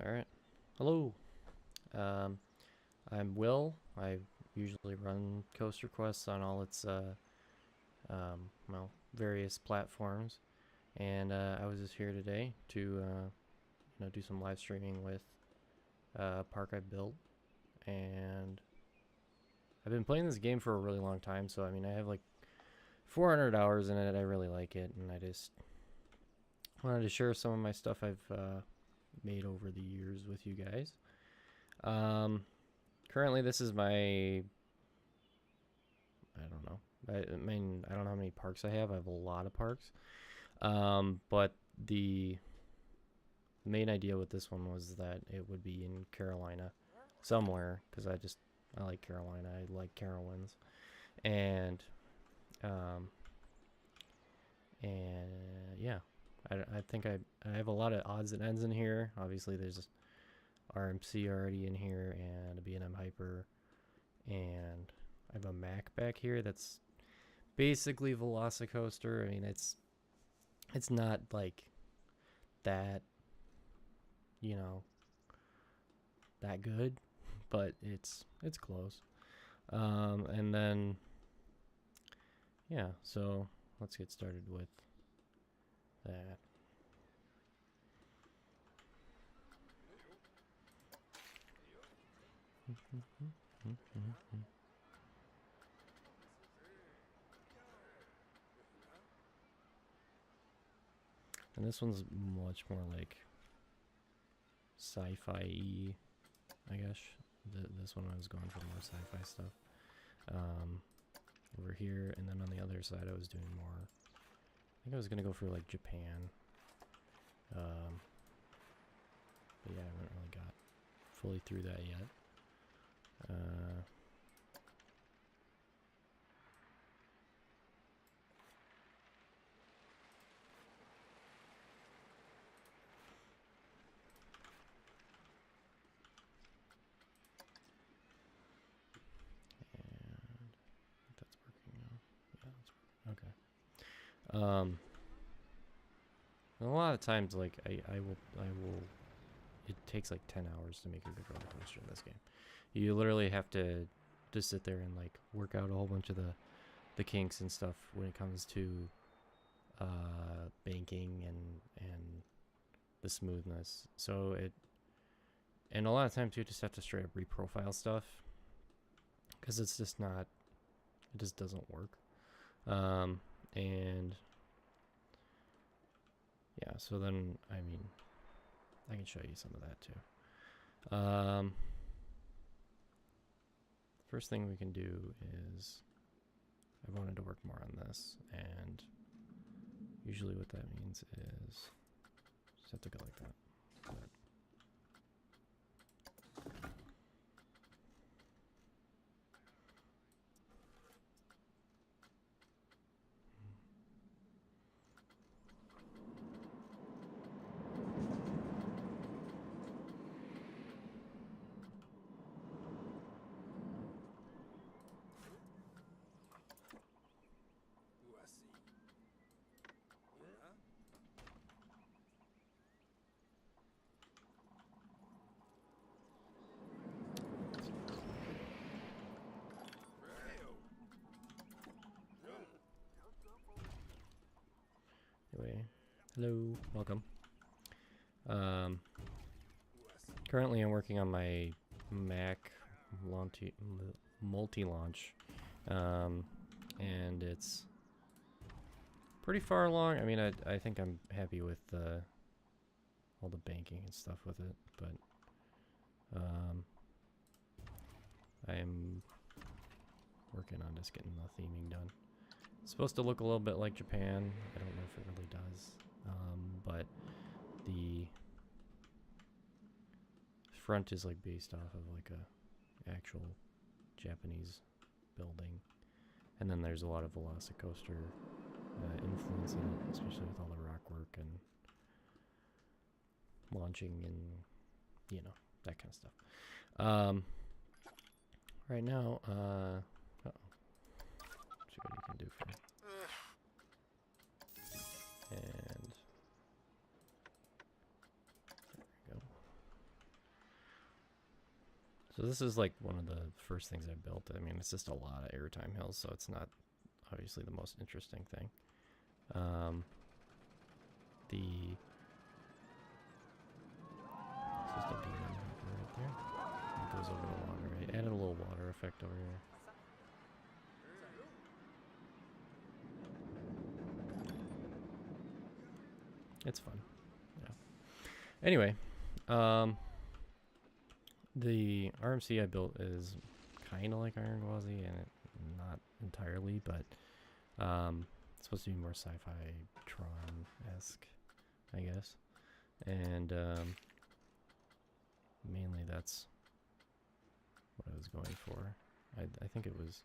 Alright. Hello. Um, I'm Will. I usually run Coaster Quest on all its, well, various platforms. And I was just here today to, do some live streaming with a park I built. And I've been playing this game for a really long time, so I mean, I have like 400 hours in it. I really like it, and I just wanted to share some of my stuff I've made over the years with you guys. Currently, this is my, I don't know. I mean, I don't know how many parks I have. I have a lot of parks. But the main idea with this one was that it would be in Carolina somewhere, because I like Carolina. I like Carowinds. And, yeah, I think I have a lot of odds and ends in here. Obviously, there's RMC already in here and a B&M Hyper, and I have a Mack back here that's basically Velocicoaster. I mean, it's not like that, that good, but it's close. And then yeah, so let's get started with that. And this one's much more like sci-fi-y, I guess. This one I was going for more sci-fi stuff. Over here, and then on the other side I was doing more, I think I was gonna go for like Japan. But yeah, I haven't really got fully through that yet. And that's working now. Yeah, that's working. Okay. And a lot of times, like I will. It takes like 10 hours to make a good roller coaster in this game. You literally have to just sit there and like work out a whole bunch of the kinks and stuff when it comes to banking and the smoothness. So and a lot of times you just have to straight up reprofile stuff because it's just not, it just doesn't work. And yeah, so then I mean, I can show you some of that too. First thing we can do is, I wanted to work more on this, and usually what that means is just have to go like that. Anyway, hello, welcome. Currently I'm working on my Mack multi-launch, and it's pretty far along. I mean, I think I'm happy with all the banking and stuff with it, but I am working on just getting the theming done. It's supposed to look a little bit like Japan. I don't know if it really does, but the front is like based off of like a actual Japanese building, and then there's a lot of Velocicoaster influence in it, especially with all the rock work and launching and that kind of stuff. Right now, see what you can do for me. And there we go. So this is like one of the first things I built. I mean, it's just a lot of airtime hills, so it's not obviously the most interesting thing. The it's just a beam right there. It goes over the water. I added a little water effect over here. It's fun. Yeah. Anyway, the RMC I built is kind of like Iron Gwazi, and not entirely, but it's supposed to be more sci-fi Tron-esque, I guess. And mainly that's what I was going for. I think it was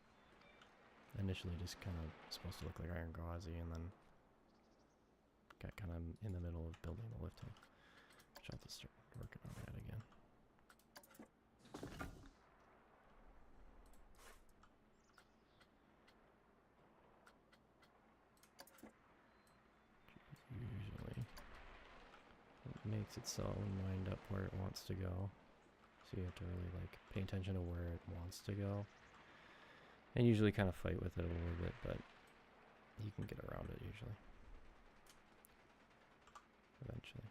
initially just kind of supposed to look like Iron Gwazi, and then got kind of in the middle of building the lift hill. Which I'll have to start working on that again. Usually it makes it so lined up where it wants to go. So you have to really like pay attention to where it wants to go. And usually kind of fight with it a little bit, but you can get around it usually. Eventually.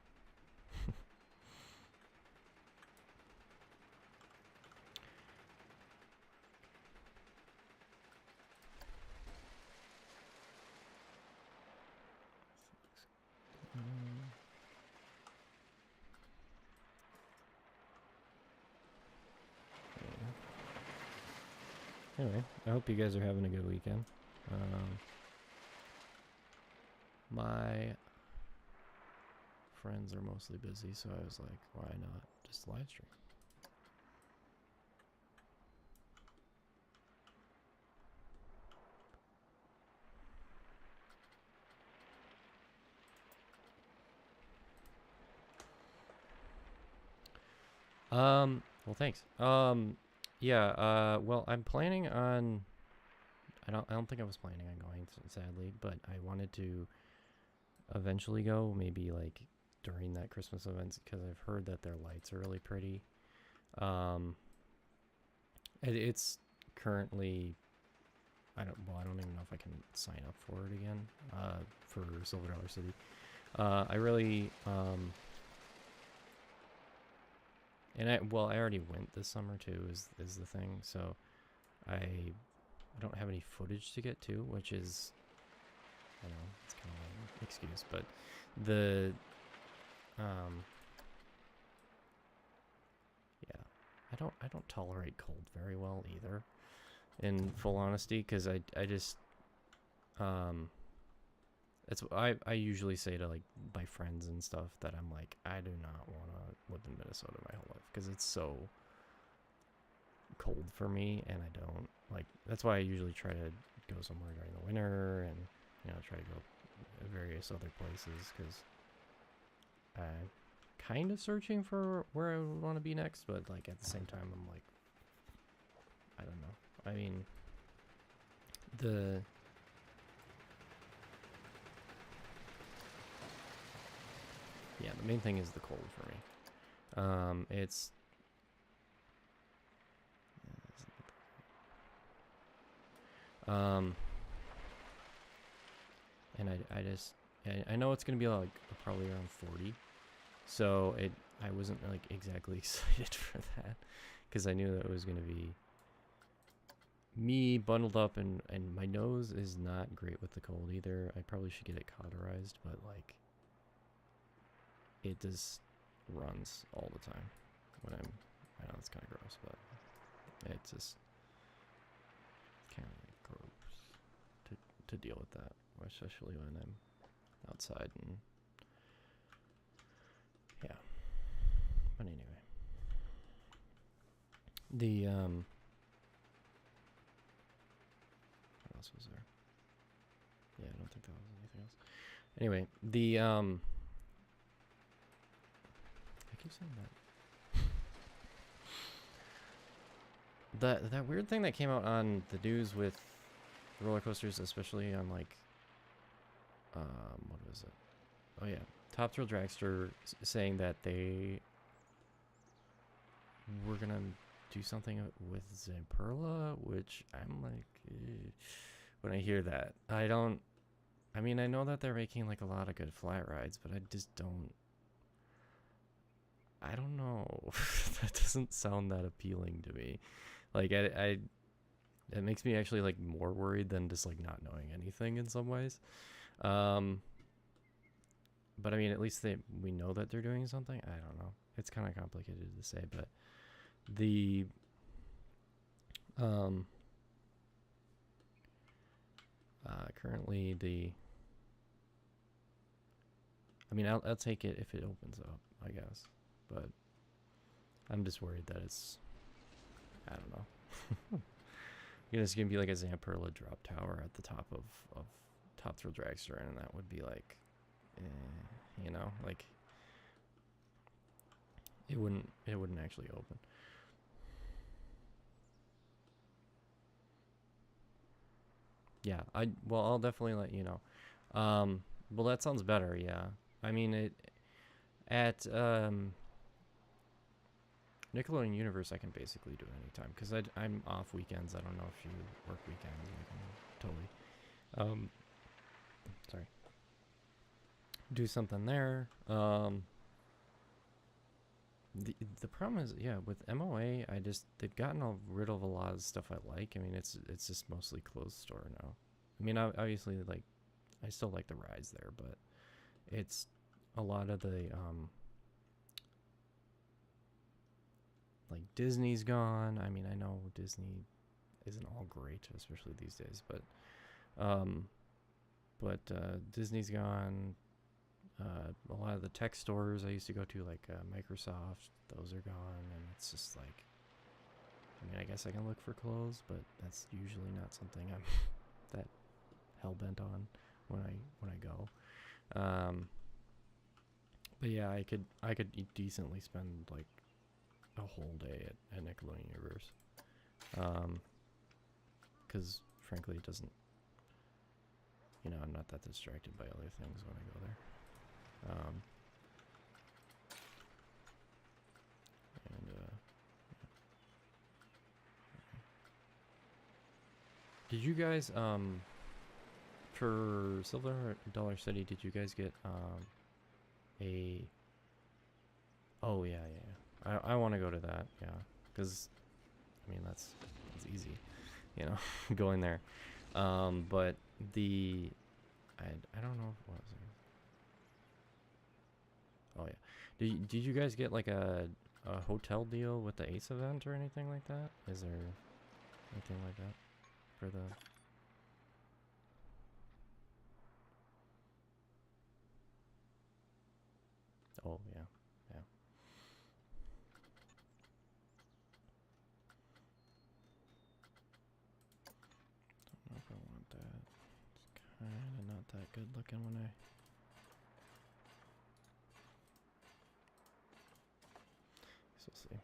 Anyway, I hope you guys are having a good weekend. My friends are mostly busy, so I was like, why not just live stream? Well, thanks. Yeah, well, I'm planning on, I don't think I was planning on going, sadly, but I wanted to eventually go, maybe like during that Christmas event, because I've heard that their lights are really pretty. It's currently, I don't even know if I can sign up for it again, for Silver Dollar City. I really, and I already went this summer too, is the thing. So I don't have any footage to get to, which is, I know, it's kind of an excuse, but the yeah, I don't tolerate cold very well either, in full honesty, because I just it's I usually say to like my friends and stuff that I'm like, I do not want to live in Minnesota my whole life because it's so cold for me, and I don't like. That's why I usually try to go somewhere during the winter, and try to go various other places, because I'm kind of searching for where I would want to be next, but like at the same time I'm like, I don't know. I mean, the main thing is the cold for me. It's and I know it's gonna be like probably around 40, so I wasn't like exactly excited for that, because I knew that it was gonna be me bundled up, and my nose is not great with the cold either. I probably should get it cauterized, but like it just runs all the time when I know it's kind of gross, but it's just kind of like gross to deal with that, especially when I'm outside, and yeah. But anyway, the what else was there? Yeah, I don't think that was anything else. Anyway, the I keep saying that. That weird thing that came out on the news with roller coasters, especially on like what was it? Oh yeah, Top Thrill Dragster saying that they were gonna do something with Zamperla, which I'm like, when I hear that, I don't. I mean, I know that they're making like a lot of good flat rides, but I just don't. I don't know. That doesn't sound that appealing to me. Like it makes me actually like more worried than just like not knowing anything in some ways. Um, but I mean, at least we know that they're doing something. I don't know. It's kind of complicated to say, but the um currently the I mean, I'll take it if it opens up, I guess, but I'm just worried that it's, I don't know. It's gonna be like a Zamperla drop tower at the top of Top Thrill Dragster, and that would be like, like it wouldn't actually open. Yeah, I'll definitely let you know. Well, that sounds better. Yeah, I mean it at Nickelodeon Universe. I can basically do it anytime because I'm off weekends. I don't know if you work weekends. I can totally sorry, do something there. The problem is, yeah, with MOA, they've gotten rid of a lot of stuff I like. I mean, it's just mostly closed store now. I mean, obviously, like, I still like the rides there, but it's a lot of the like Disney's gone. I mean, I know Disney isn't all great, especially these days, but Disney's gone. A lot of the tech stores I used to go to, like Microsoft, those are gone, and it's just like, I mean, I guess I can look for clothes, but that's usually not something I'm that hell bent on when I go. But yeah, I could decently spend like a whole day at Nickelodeon Universe, because frankly, it doesn't. I'm not that distracted by other things when I go there. Did you guys for Silver Dollar City? Did you guys get a? Oh yeah. I want to go to that. Yeah, because I mean that's easy, going there. But I don't know what was it. Oh yeah. Did you guys get like a hotel deal with the Ace event or anything like that? Is there anything like that for the? Oh yeah. Don't know if I want that. It's kind of not that good looking when I. So we'll see.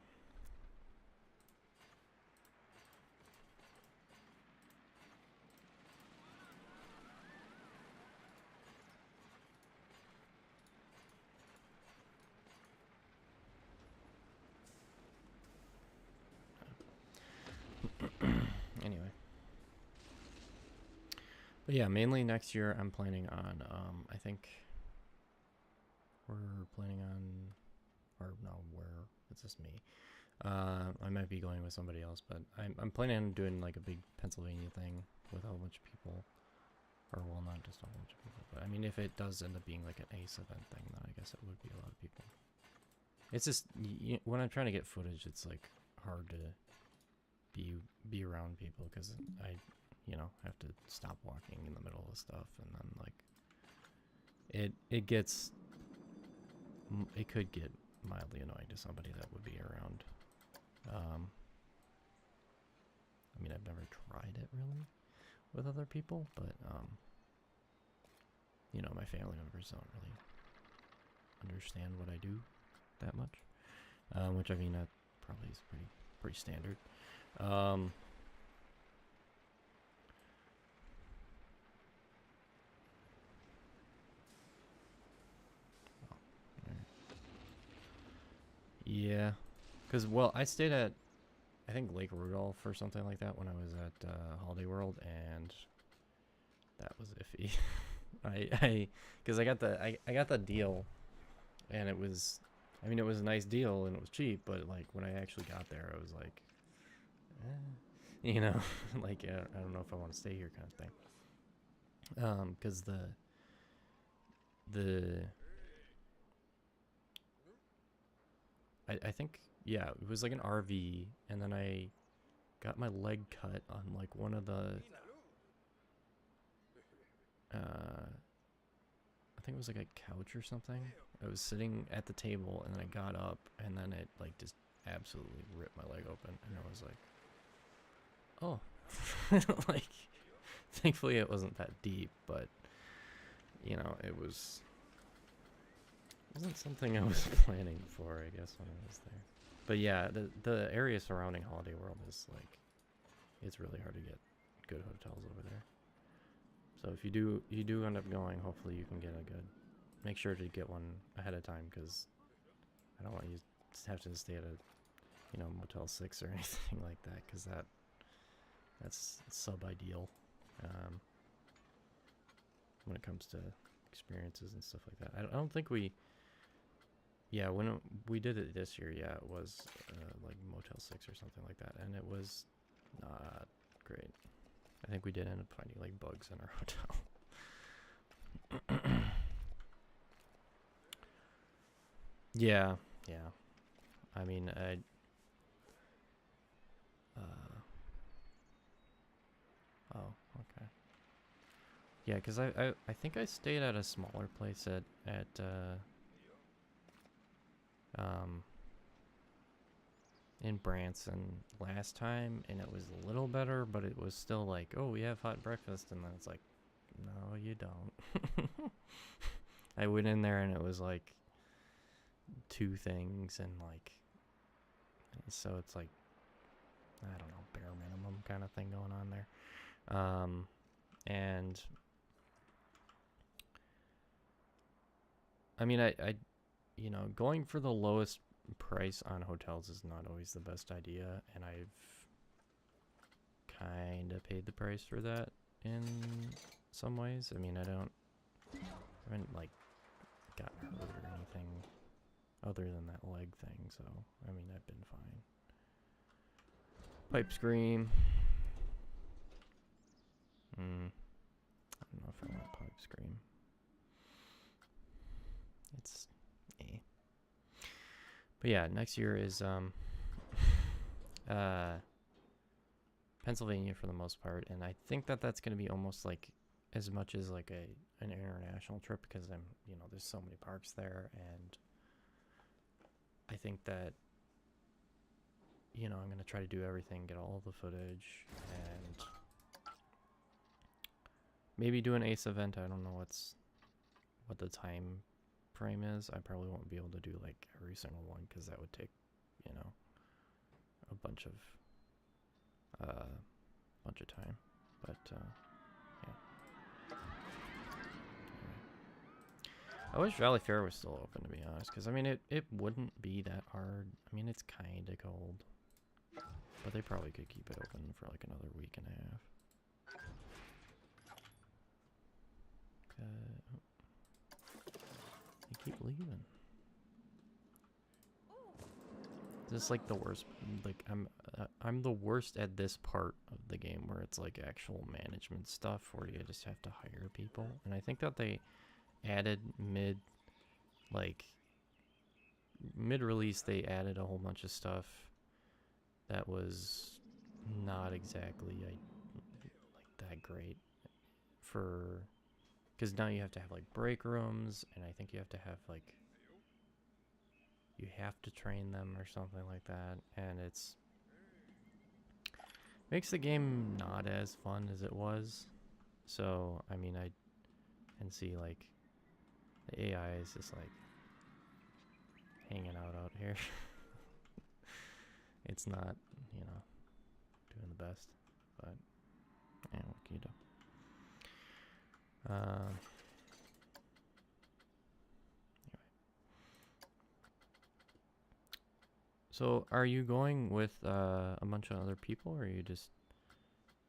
Anyway. But yeah, mainly next year I'm planning on, I think we're planning on, or no, it's just me. I might be going with somebody else, but I'm planning on doing like a big Pennsylvania thing with a whole bunch of people. Or, well, not just a whole bunch of people, but I mean, if it does end up being like an Ace event thing, then I guess it would be a lot of people. It's just, when I'm trying to get footage, it's like hard to be around people because I have to stop walking in the middle of stuff, and then like it could get mildly annoying to somebody that would be around. I mean, I've never tried it really with other people, but my family members don't really understand what I do that much, which I mean that probably is pretty standard. Yeah, because, well, I stayed at I think Lake Rudolph or something like that when I was at Holiday World, and that was iffy. Because I got the deal, and it was, I mean, it was a nice deal and it was cheap, but like when I actually got there, I was like, you know, like I don't know if I want to stay here, kind of thing. Because I think, yeah, it was like an RV, and then I got my leg cut on like one of the I think it was like a couch or something. I was sitting at the table and then I got up and then it like just absolutely ripped my leg open, and I was like, oh. Like, thankfully it wasn't that deep, but you know, it wasn't something I was planning for, I guess, when I was there. But yeah, the area surrounding Holiday World is like, it's really hard to get good hotels over there. So if you do end up going, hopefully you can get a good. Make sure to get one ahead of time, because I don't want you to have to stay at a, you know, Motel 6 or anything like that, because that's sub ideal when it comes to experiences and stuff like that. I don't think we. Yeah, when we did it this year, yeah, it was like Motel 6 or something like that, and it was not great. I think we did end up finding like bugs in our hotel. Yeah, yeah. I mean, oh, okay. Yeah, because I think I stayed at a smaller place at in Branson last time, and it was a little better, but it was still like, oh, we have hot breakfast, and then it's like, no, you don't. I went in there and it was like 2 things, and like, so it's like, I don't know, bare minimum kind of thing going on there. And I mean, I you know, going for the lowest price on hotels is not always the best idea, and I've kind of paid the price for that in some ways. I mean, I haven't like gotten hurt or anything other than that leg thing, so I mean, I've been fine. Pipe scream. I don't know if I want pipe scream. It's But yeah, next year is Pennsylvania for the most part, and I think that's going to be almost like as much as like an international trip, because there's so many parks there, and I think that I'm going to try to do everything, get all the footage, and maybe do an ACE event. I don't know what the time frame is. I probably won't be able to do like every single one, because that would take a bunch of time, but yeah. I wish Valley Fair was still open, to be honest, because I mean it wouldn't be that hard. I mean, it's kind of cold, but they probably could keep it open for like another week and a half. They keep leaving. This is like the worst. Like I'm the worst at this part of the game, where it's like actual management stuff, where you just have to hire people. And I think that they added mid-release, they added a whole bunch of stuff that was not exactly like that great, because now you have to have like break rooms, and I think you have to have like, you have to train them or something like that, and makes the game not as fun as it was. So I mean, I can see like the AI is just like hanging out here. It's not, doing the best, but yeah, what can you do? Anyway. So, are you going with a bunch of other people, or are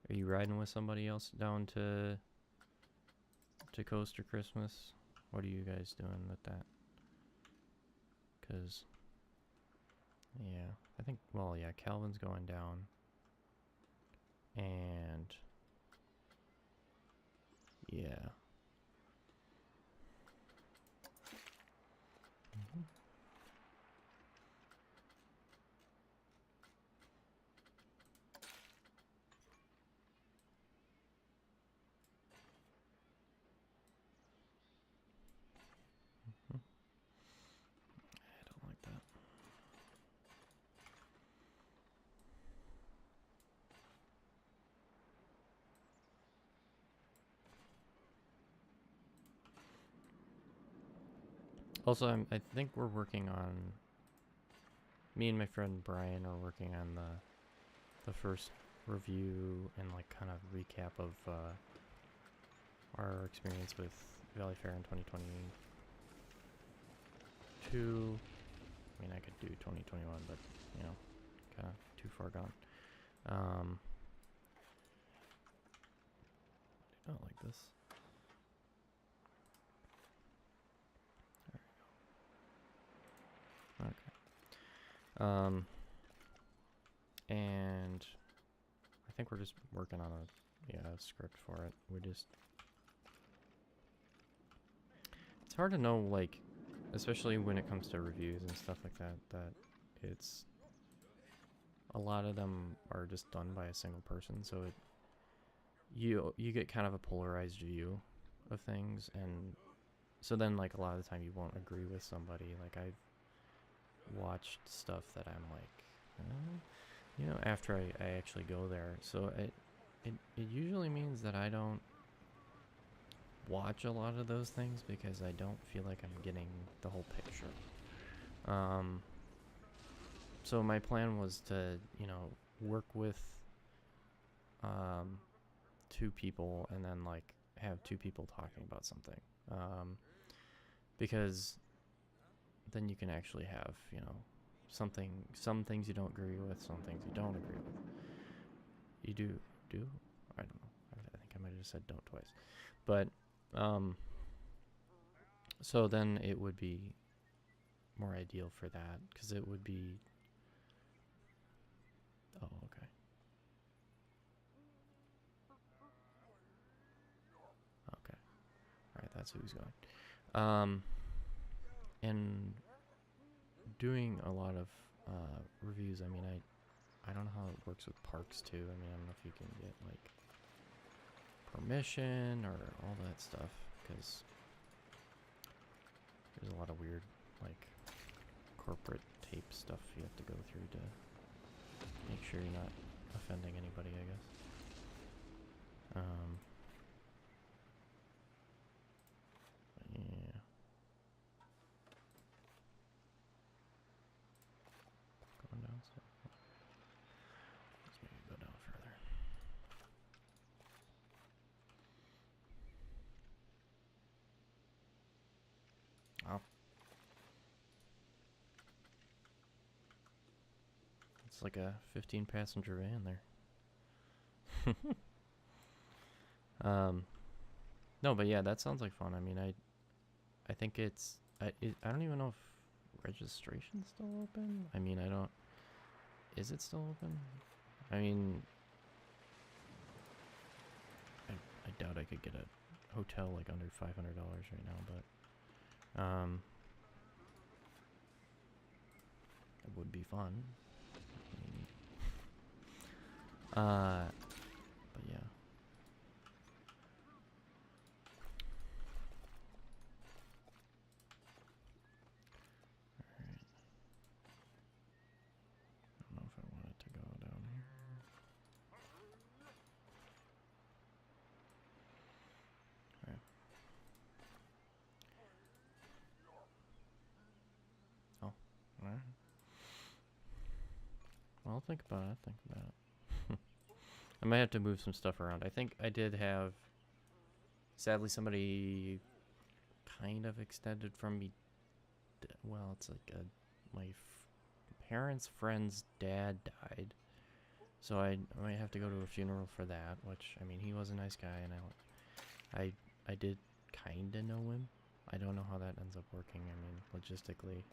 you riding with somebody else down to Coaster Christmas? What are you guys doing with that? Cause yeah, I think well yeah, Calvin's going down, and yeah. Mhm. Mhm. I don't like that. Also, I think we're working on. Me and my friend Brian are working on the first review and like kind of recap of our experience with Valley Fair in 2022. I mean, I could do 2021, but you know, kind of too far gone. I don't like this. There we go. Okay. And I think we're just working on a script for it. It's hard to know, like, especially when it comes to reviews and stuff like that, that it's a lot of them are just done by a single person, so you get kind of a polarized view of things, and so then like a lot of the time you won't agree with somebody. Like I've watched stuff that I'm like, after I actually go there, so it usually means that I don't watch a lot of those things because I don't feel like I'm getting the whole picture. So my plan was to, work with two people and then like have two people talking about something. Because then you can actually have, some things you don't agree with, some things you don't agree with. You do? I don't know. I think I might have just said don't twice. But, so then it would be more ideal for that because it would be. Oh, okay. Okay. All right, that's who's going. And doing a lot of reviews. I mean, I don't know how it works with parks too. I mean, I don't know if you can get like permission or all that stuff because there's a lot of weird like corporate tape stuff you have to go through to make sure you're not offending anybody, I guess. But yeah. Going down, so let's maybe go down further. Oh, it's like a 15-passenger van there. No, but yeah, that sounds like fun. I mean, I think I don't even know if registration's still open. I mean, I don't. Is it still open? I mean, I doubt I could get a hotel like under $500 right now, but it would be fun. But yeah. Alright. I don't know if I want it to go down here. Alright. Oh, alright. Well, I'll think about it. I might have to move some stuff around. I think I did have. Sadly, somebody kind of extended from me. Well, it's like my parents' friend's dad died, so I might have to go to a funeral for that. Which, I mean, he was a nice guy, and I did kind of know him. I don't know how that ends up working. I mean, logistically,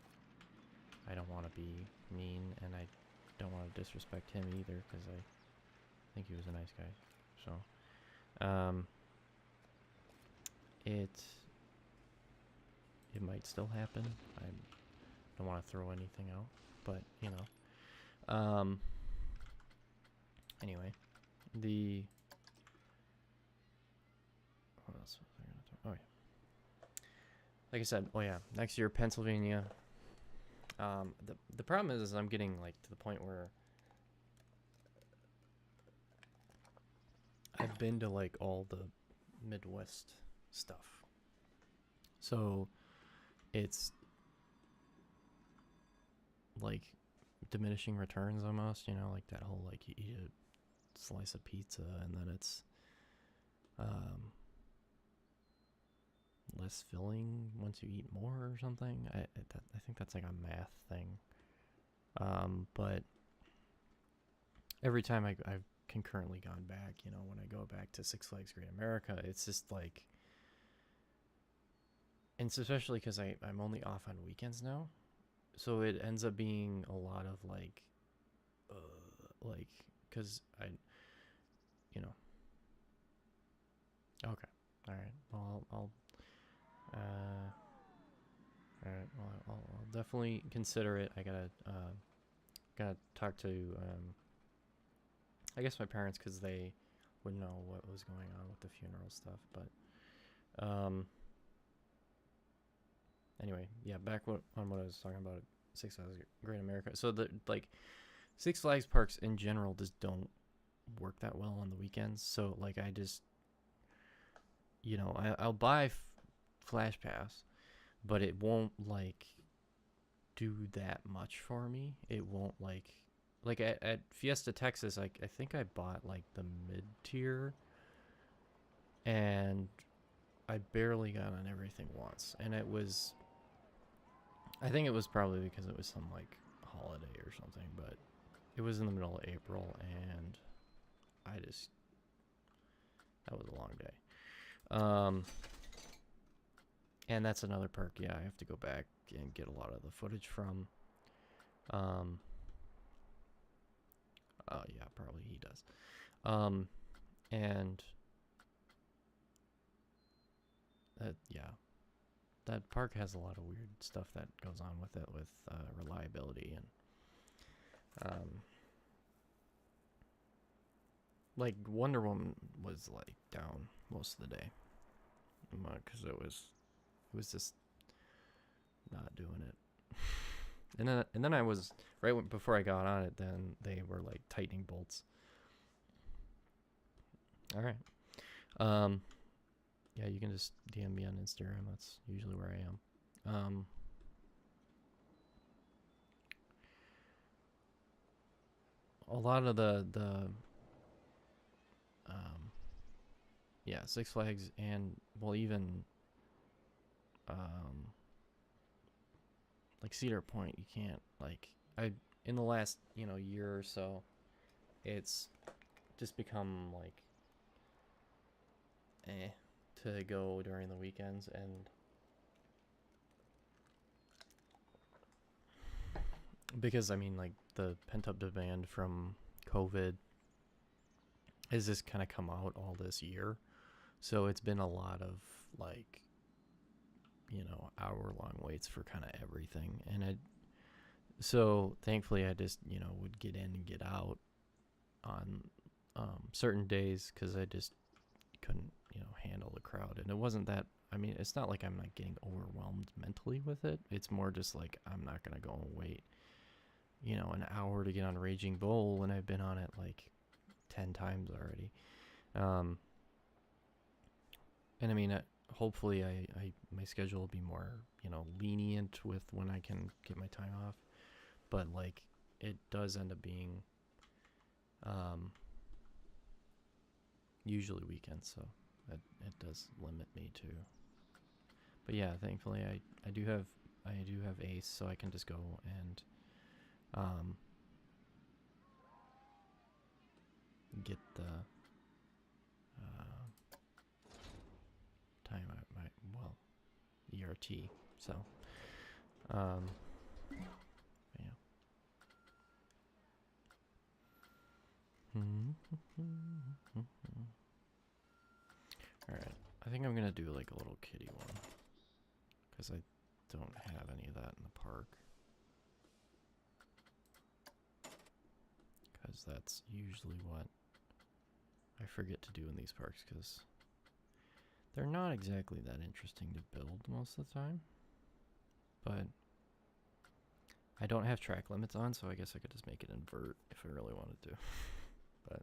I don't want to be mean, and I don't want to disrespect him either, because I think he was a nice guy. So, it might still happen. I don't want to throw anything out, but you know. Anyway, what else was I gonna talk? Oh yeah, like I said, oh yeah, next year Pennsylvania. The problem is I'm getting like to the point where I've been to like all the Midwest stuff, so it's like diminishing returns almost. You know, like that whole like you eat a slice of pizza and then it's less filling once you eat more or something. I think that's like a math thing. But every time I've concurrently gone back, you know, when I go back to Six Flags Great America, it's just like, and it's especially because I'm only off on weekends now, so it ends up being a lot of like, because I, you know, okay, all right, well, all right, well, I'll definitely consider it. I gotta talk to I guess my parents, because they would know what was going on with the funeral stuff. But anyway, yeah, back on what I was talking about, Six Flags Great America. So the like Six Flags parks in general just don't work that well on the weekends. So like I just, you know, I'll buy Flash Pass, but it won't like do that much for me. It won't like at Fiesta Texas, I think I bought like the mid tier, and I barely got on everything once, and I think it was probably because it was some like holiday or something, but it was in the middle of April, and that was a long day. And that's another perk. Yeah, I have to go back and get a lot of the footage from. Yeah, probably he does. And yeah, that park has a lot of weird stuff that goes on with it, with reliability and like Wonder Woman was like down most of the day because it was just not doing it. and then I was before I got on it. Then they were like tightening bolts. All right. Yeah, you can just DM me on Instagram. That's usually where I am. A lot of the yeah, Six Flags, and well, even like Cedar Point, you can't like in the last year or so, it's just become like to go during the weekends, and because I mean like the pent up demand from COVID has just kind of come out all this year, so it's been a lot of like hour-long waits for kind of everything. And so thankfully I just would get in and get out on certain days, because I just couldn't handle the crowd. And it wasn't that, I mean, it's not like I'm like getting overwhelmed mentally with it. It's more just like I'm not gonna go and wait an hour to get on Raging Bull when I've been on it like 10 times already. And I mean, hopefully my schedule will be more lenient with when I can get my time off, but like it does end up being usually weekends, so it does limit me to. But yeah, thankfully I do have Ace, so I can just go and um, get the time I might, well, ERT. So, yeah. Alright, I think I'm gonna do like a little kitty one, because I don't have any of that in the park. Because that's usually what I forget to do in these parks, because they're not exactly that interesting to build most of the time. But I don't have track limits on, so I guess I could just make it invert if I really wanted to. But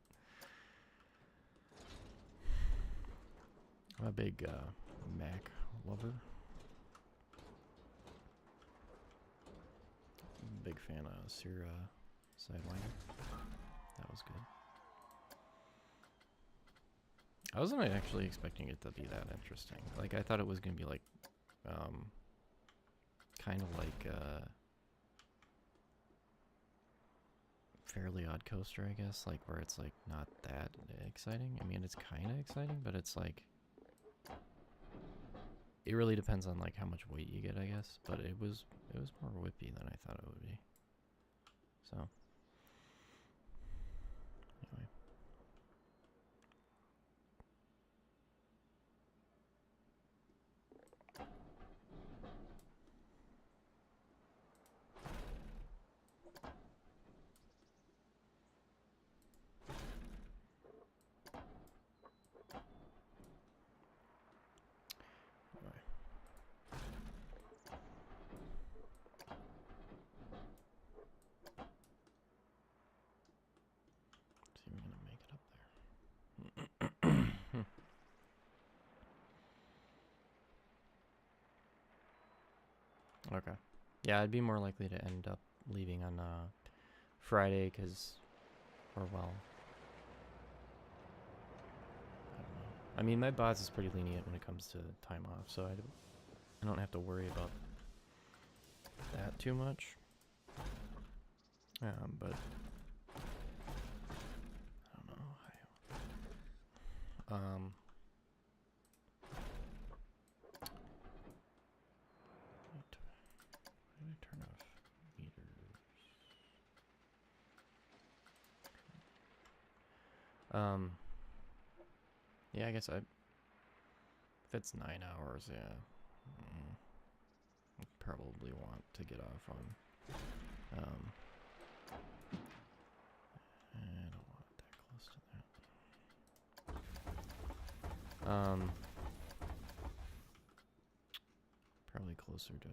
I'm a big Mac lover. Big fan of Sierra Sidewinder. That was good. I wasn't actually expecting it to be that interesting. Like, I thought it was going to be like, kind of like Fairly Odd Coaster, I guess. Like, where it's like not that exciting. I mean, it's kind of exciting, but it's like, it really depends on like how much weight you get, I guess. But it was more whippy than I thought it would be. So, anyway. See if I'm gonna make it up there. Okay. Yeah, I'd be more likely to end up leaving on Friday, because, or well, I don't know. I mean, my boss is pretty lenient when it comes to time off, so I don't have to worry about that too much. But I don't know. Why did I turn off meters? Yeah, I guess if it's 9 hours, yeah, I'd probably want to get off on. I don't want it that close to that. Probably closer to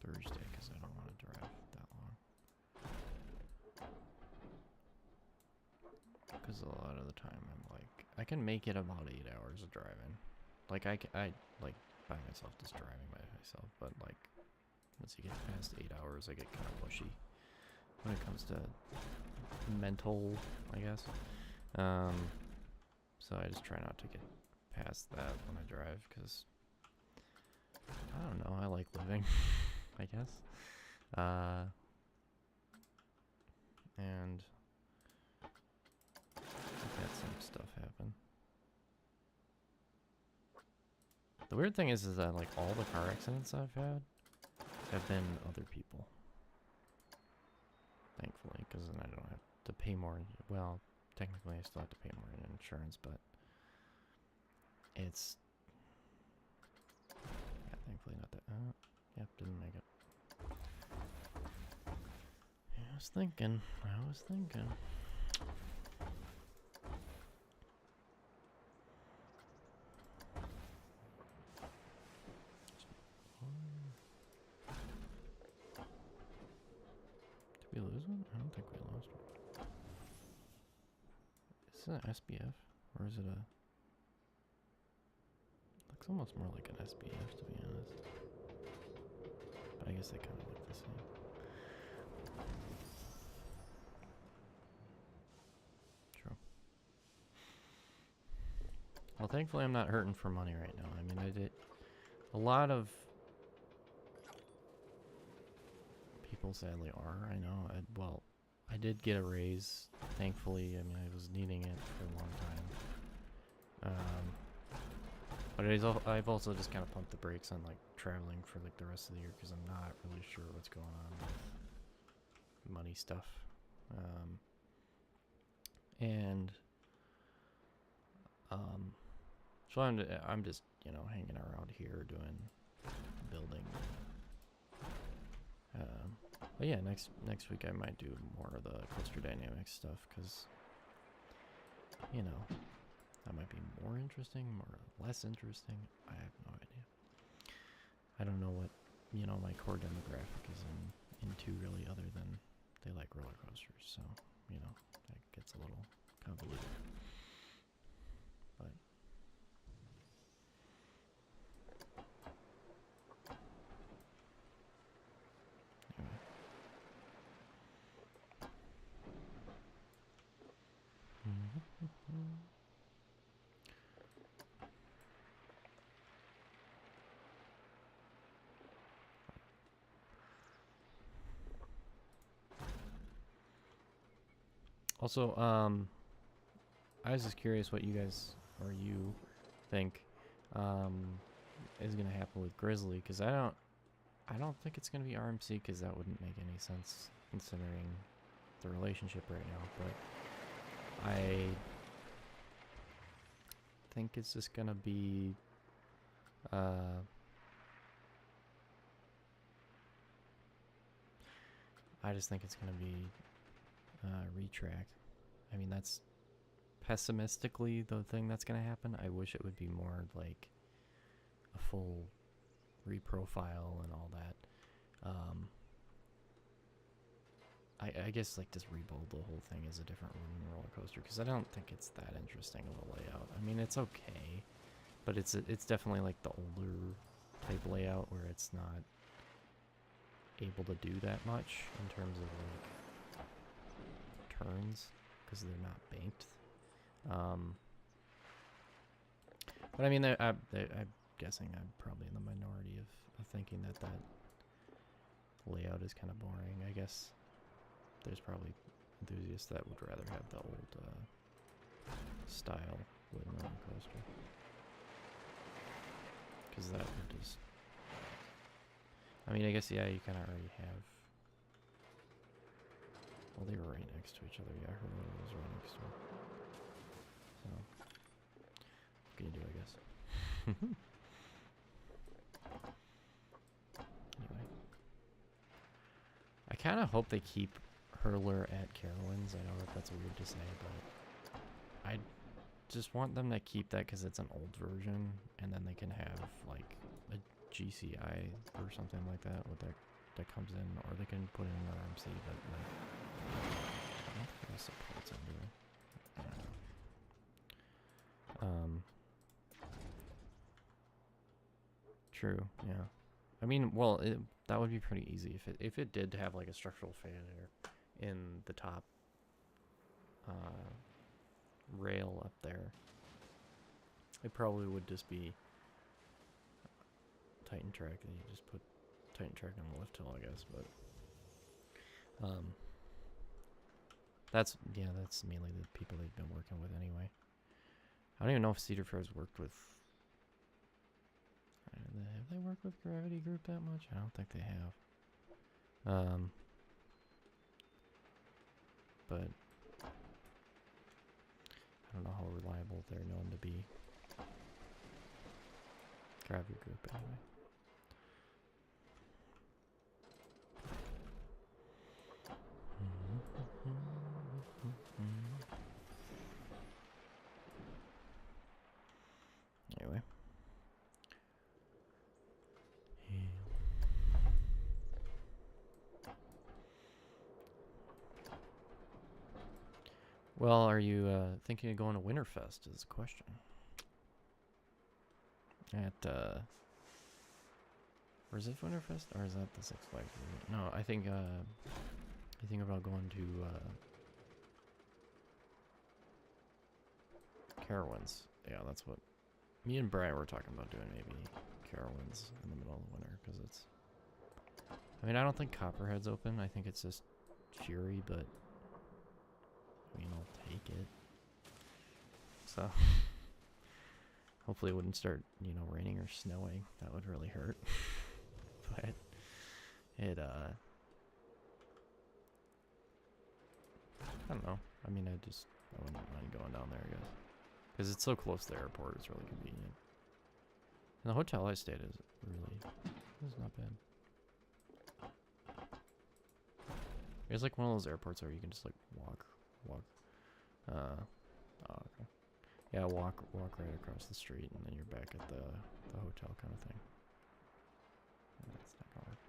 Thursday, because I don't want to drive that long. Because a lot of the time I'm like, I can make it about 8 hours of driving. Like, I like by myself, just driving by myself, but like, once you get past 8 hours, I get kind of mushy when it comes to mental, I guess. So I just try not to get past that when I drive, because I don't know, I like living, I guess. And I've had some stuff happen. The weird thing is that like all the car accidents I've had have been other people. Thankfully, because then I don't have to pay more. Well, technically I still have to pay more in insurance, but it's, yeah, thankfully not that. Yep, didn't make it. Yeah, I was thinking. Did we lose one? I don't think we lost one. Is it an SBF? Or is it a... Looks almost more like an SBF, to be honest. But I guess they kind of look the same. True. Well, thankfully I'm not hurting for money right now. I mean, I did... A lot of people sadly are. I know. Well, I did get a raise, thankfully. I mean, I was needing it for a long time. But I've also just kind of pumped the brakes on like traveling for like the rest of the year because I'm not really sure what's going on with money stuff. So I'm just hanging around here doing building. But yeah, next week I might do more of the cluster dynamics stuff because that might be more interesting, more less interesting. I have no idea. I don't know what my core demographic is into really, other than they like roller coasters. So that gets a little convoluted. But anyway. Also, I was just curious what you guys or you think is gonna happen with Grizzly, because I don't think it's gonna be RMC, because that wouldn't make any sense considering the relationship right now. But I think it's just gonna be I just think it's gonna be Retract. I mean, that's pessimistically the thing that's gonna happen. I wish it would be more like a full reprofile and all that. I guess like just rebuild the whole thing as a different roller coaster, because I don't think it's that interesting of a layout. I mean, it's okay, but it's definitely like the older type layout where it's not able to do that much in terms of like turns, because they're not banked. But I mean, I'm guessing I'm probably in the minority of thinking that layout is kind of boring. I guess there's probably enthusiasts that would rather have the old style wooden roller coaster, because that would just, I mean, I guess, yeah, you kind of already have, well, they were right next to each other. Yeah, Hurler was right next to it. So, what can you do, I guess? Anyway, I kind of hope they keep Hurler at Carowinds. I know that that's weird to say, but I just want them to keep that because it's an old version, and then they can have like a GCI or something like that with that comes in, or they can put in an RMC, but like, I don't think it supports it, do they? I don't know. True, yeah. I mean, well, that would be pretty easy if it did have like a structural failure in the top rail up there. It probably would just be Titan Track, and you just put Titan Track on the lift hill, I guess. But that's mainly the people they've been working with anyway. I don't even know if Cedar Fair's worked with. Have they worked with Gravity Group that much? I don't think they have. But I don't know how reliable they're known to be. Gravity Group, anyway. Anyway. Well, are you thinking of going to Winterfest is the question. At, or is it Winterfest, or is that the Six Flags? No, I think about going to, Carowinds. Yeah, that's what me and Brian were talking about doing, maybe Carowinds in the middle of the winter, because it's I mean, I don't think Copperhead's open. I think it's just Fury, but I mean, I'll take it. So hopefully it wouldn't start, you know, raining or snowing. That would really hurt. But it, I don't know. I mean, I wouldn't mind going down there, I guess. Because it's so close to the airport, it's really convenient. And the hotel I stayed is not bad. It's like one of those airports where you can just like walk. Oh, okay. Yeah, walk right across the street, and then you're back at the hotel kind of thing. That's not gonna work.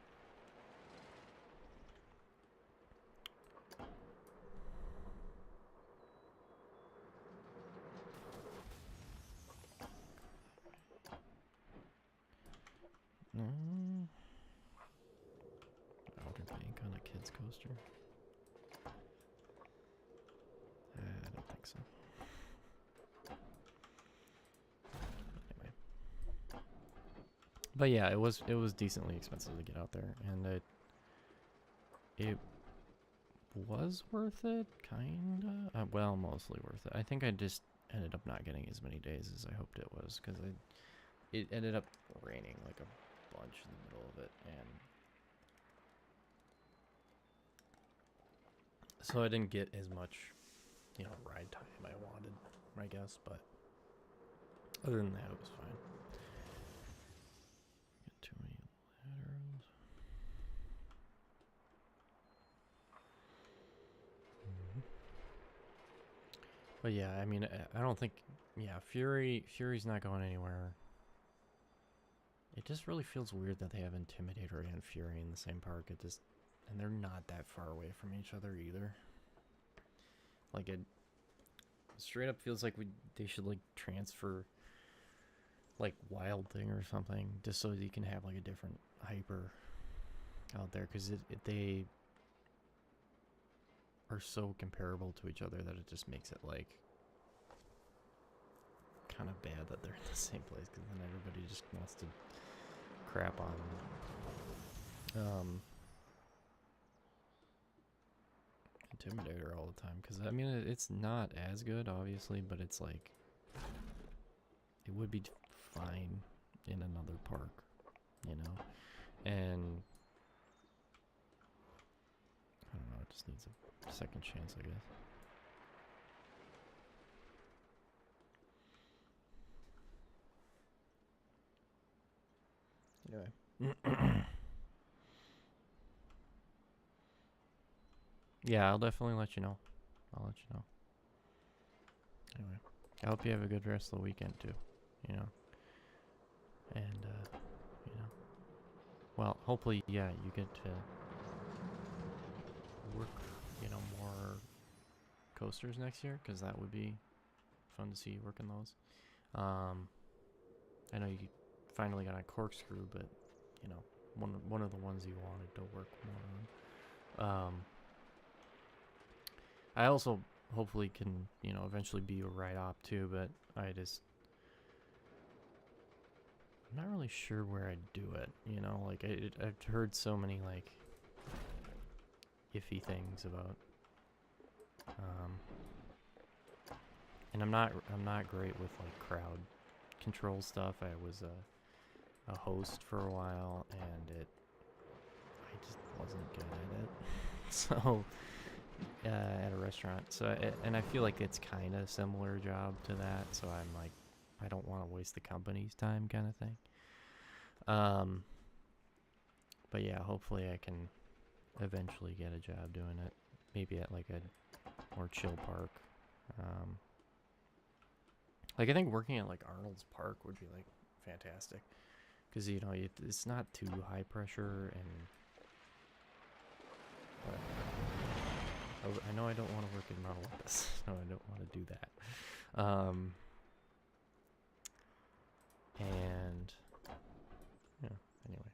Outer Bank on a kid's coaster? I don't think so. Anyway. But yeah, it was decently expensive to get out there, and it was worth it, kinda. Well, mostly worth it. I think I just ended up not getting as many days as I hoped it was, because it ended up raining like a bunch in the middle of it, and so I didn't get as much, you know, ride time I wanted, I guess, but other than that, it was fine. Get too many letters. But yeah, I mean, I don't think, yeah, Fury's not going anywhere. It just really feels weird that they have Intimidator and Fury in the same park. And they're not that far away from each other either. Like, it straight up feels like they should like transfer like Wild Thing or something, just so you can have like a different hyper out there, because they are so comparable to each other that it just makes it like kind of bad that they're in the same place, because then everybody just wants to crap on Intimidator all the time, because I mean it's not as good obviously, but it's like it would be fine in another park, you know. And I don't know, it just needs a second chance, I guess. Anyway. Yeah, I'll definitely let you know. I'll let you know. Anyway, I hope you have a good rest of the weekend too, you know. And, you know, well, hopefully, yeah, you get to work, you know, more coasters next year, because that would be fun to see you working those. I know you finally got a Corkscrew, but, you know, one of the ones you wanted to work more on. I also hopefully can, you know, eventually be a ride op too, but I'm not really sure where I'd do it, you know, like I've heard so many like iffy things about, and I'm not great with like crowd control stuff. I was a host for a while, and I just wasn't good at it. So at a restaurant, so and I feel like it's kind of similar job to that, so I'm like, I don't want to waste the company's time kind of thing. But yeah, hopefully I can eventually get a job doing it, maybe at like a more chill park. Like I think working at like Arnold's Park would be like fantastic, because you know it's not too high pressure, and I know I don't want to work in Mount Olympus, so I don't want to do that. And yeah, anyway.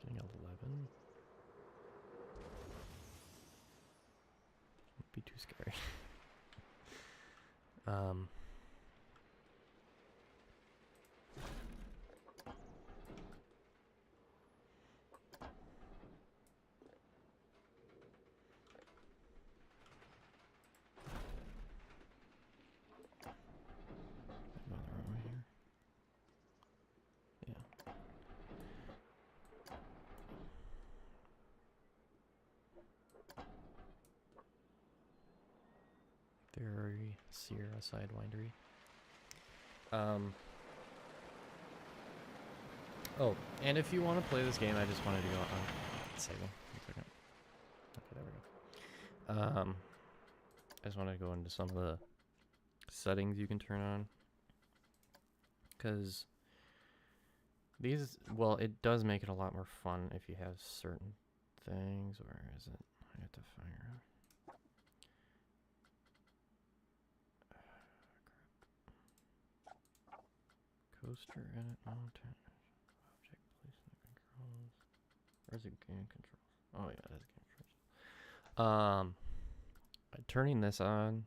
Getting 11. Um, Go the wrong way here. Yeah. Very Sierra Side Winery. Oh, and if you want to play this game, I just wanted to go on. Save me. 1 second. Okay, there we go. I just wanted to go into some of the settings you can turn on. Because these, well, it does make it a lot more fun if you have certain things. Where is it? I have to figure out. Coaster edit mountain. Object placement controls. Where's it game controls? Oh yeah, that's game controls. Turning this on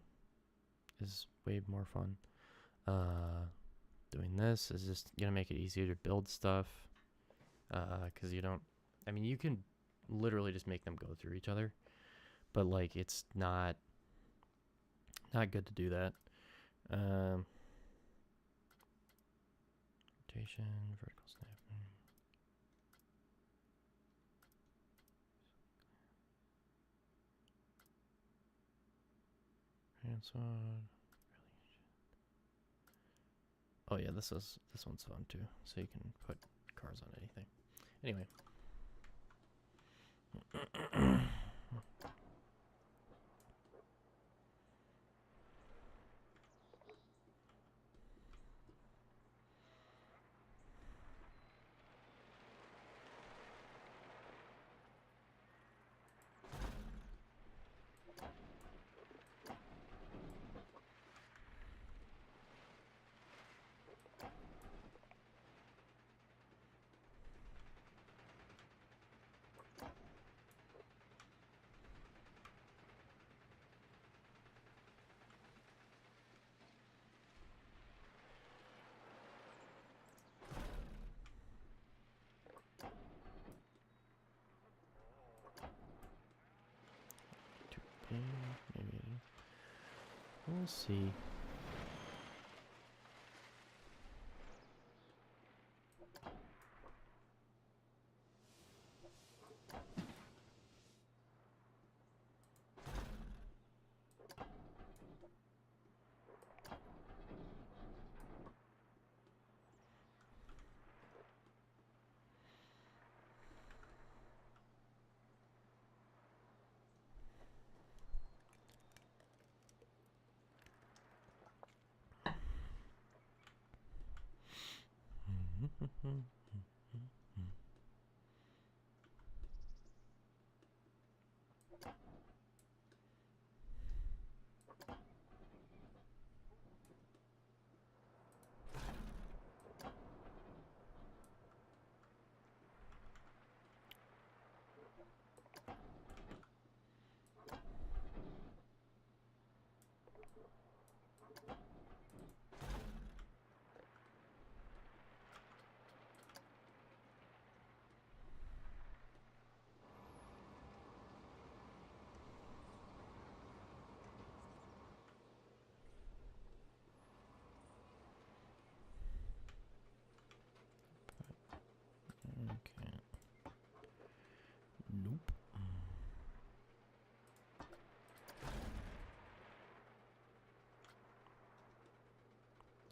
is way more fun. Doing this is just gonna make it easier to build stuff. Cause you don't, I mean, you can literally just make them go through each other, but like it's not good to do that. Rotation, vertical snapping. Hands on. Oh yeah, this one's fun too. So you can put cars on anything. Anyway. Maybe it is. We'll see. Okay. Nope.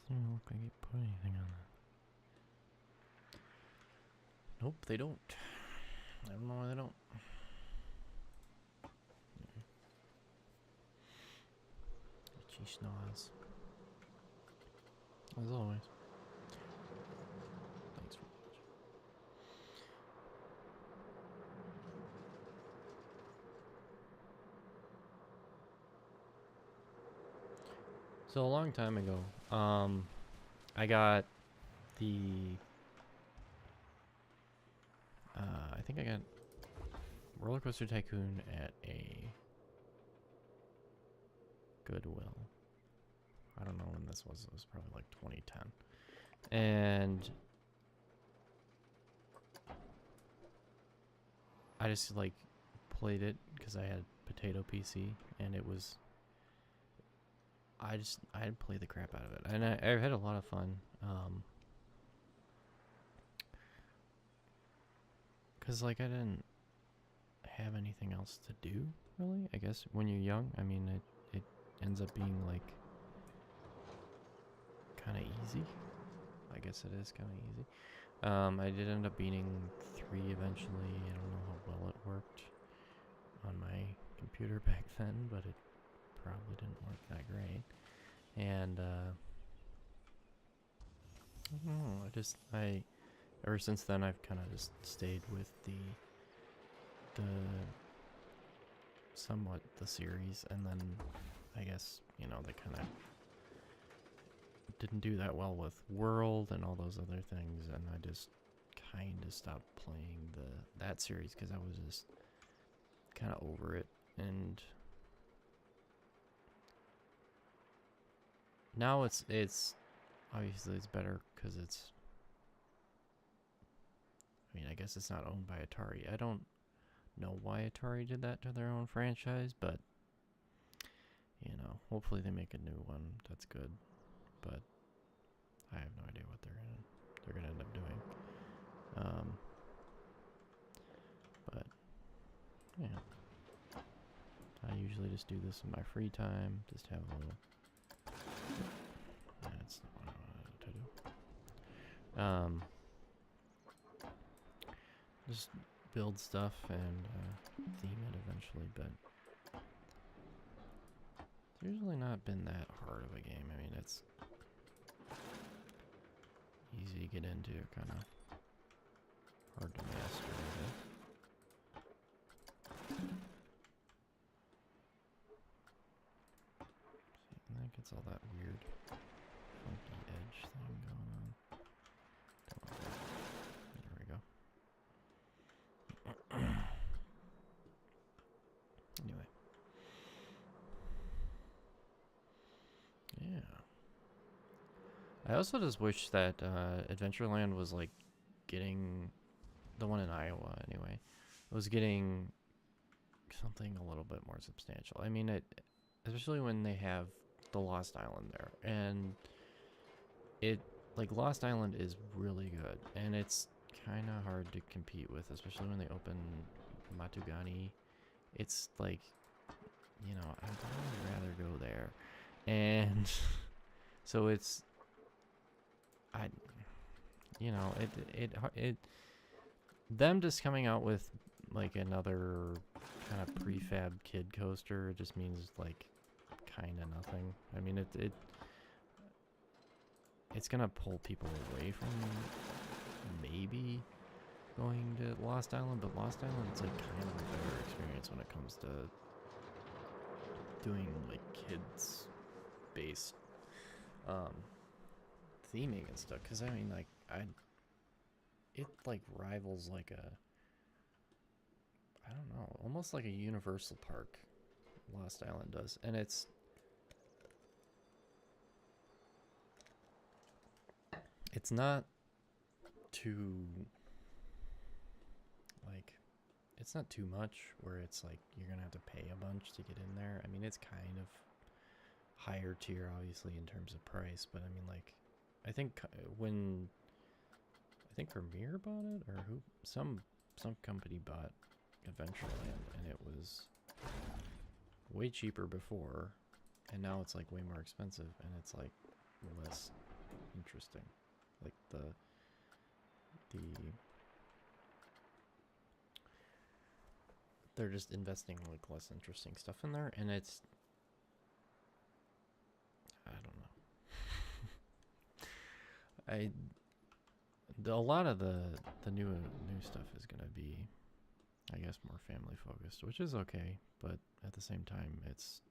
Doesn't look like you put anything on that. Nope, they don't. I don't know why they don't. Itchy schnoz. As always. Thanks for watching. So a long time ago, I got the I think I got Roller Coaster Tycoon at a Goodwill. I don't know when this was. It was probably like 2010. And I just like played it because I had Potato PC, and it was. I'd play the crap out of it, and I had a lot of fun. Cause like I didn't have anything else to do really. I guess when you're young, I mean it ends up being like kind of easy. I guess it is kind of easy. I did end up beating 3 eventually. I don't know how well it worked on my computer back then, but it probably didn't work that great. And I don't know. Ever since then, I've kind of just stayed with the somewhat the series, and then I guess they kind of didn't do that well with World and all those other things, and I just kind of stopped playing that series because I was just kind of over it. And now it's obviously it's better because it's. I mean, I guess it's not owned by Atari. I don't know why Atari did that to their own franchise, but hopefully they make a new one that's good. But I have no idea what they're gonna end up doing. But yeah, I usually just do this in my free time. Just have a little. That's not what I wanted to do. Just build stuff and theme it eventually, but it's usually not been that hard of a game. I mean, it's easy to get into, kind of hard to master, I guess. See, and that gets all that weird funky edge thing going on. There we go. Anyway. Yeah. I also just wish that Adventureland was like getting the one in Iowa anyway. Was getting something a little bit more substantial. I mean, especially when they have the Lost Island there, and Lost Island is really good, and it's kind of hard to compete with, especially when they open Matugani. It's like, I'd rather go there, and so it's, them just coming out with like another kind of prefab kid coaster just means like kind of nothing. I mean, it's gonna pull people away from maybe going to Lost Island, but Lost Island is like kind of a better experience when it comes to doing like kids based theming and stuff, because I mean like it like rivals like I don't know, almost like a Universal Park. Lost Island does, and it's not too like, it's not too much where it's like you're gonna have to pay a bunch to get in there. I mean, it's kind of higher tier obviously in terms of price, but I mean like I think Vermeer bought it, or who, some company bought Adventureland, and it was way cheaper before, and now it's like way more expensive, and it's like less interesting. Like they're just investing like less interesting stuff in there, and it's, I don't know. A lot of the new stuff is gonna be, I guess, more family focused, which is okay, but at the same time, it's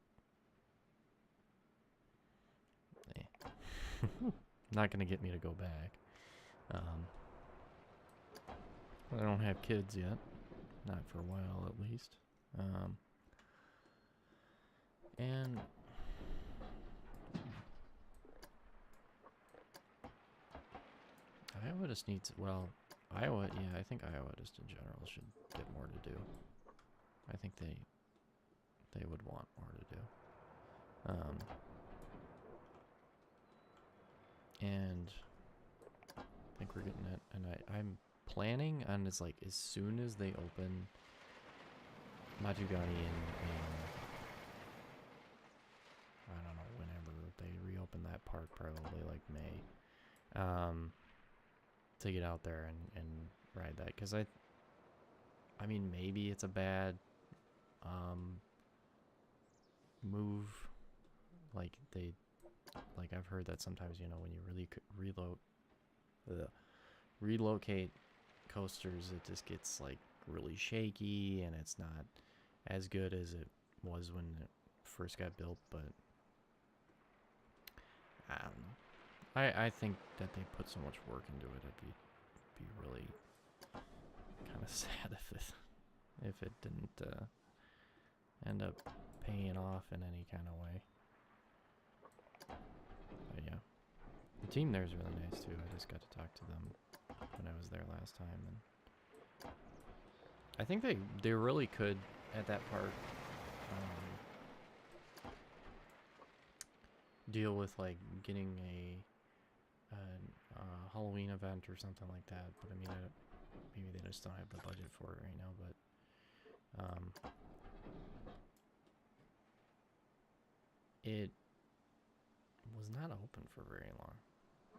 not gonna get me to go back. I don't have kids yet, not for a while at least, and Iowa just needs, well, Iowa, yeah, I think Iowa just in general should get more to do. I think they would want more to do. And I think we're getting it, and I'm planning on as soon as they open Matugani in I don't know, whenever they reopen that park, probably like May, to get out there and ride that, because I mean, maybe it's a bad move, like I've heard that sometimes, you know, when you relocate coasters, it just gets like really shaky and it's not as good as it was when it first got built. But I don't know. I think that they put so much work into it, it'd be really kind of sad if it didn't end up paying off in any kind of way. But yeah, the team there is really nice too. I just got to talk to them when I was there last time, and I think they really could at that park deal with like getting a Halloween event or something like that. But I mean, maybe they just don't have the budget for it right now. But it was not open for very long,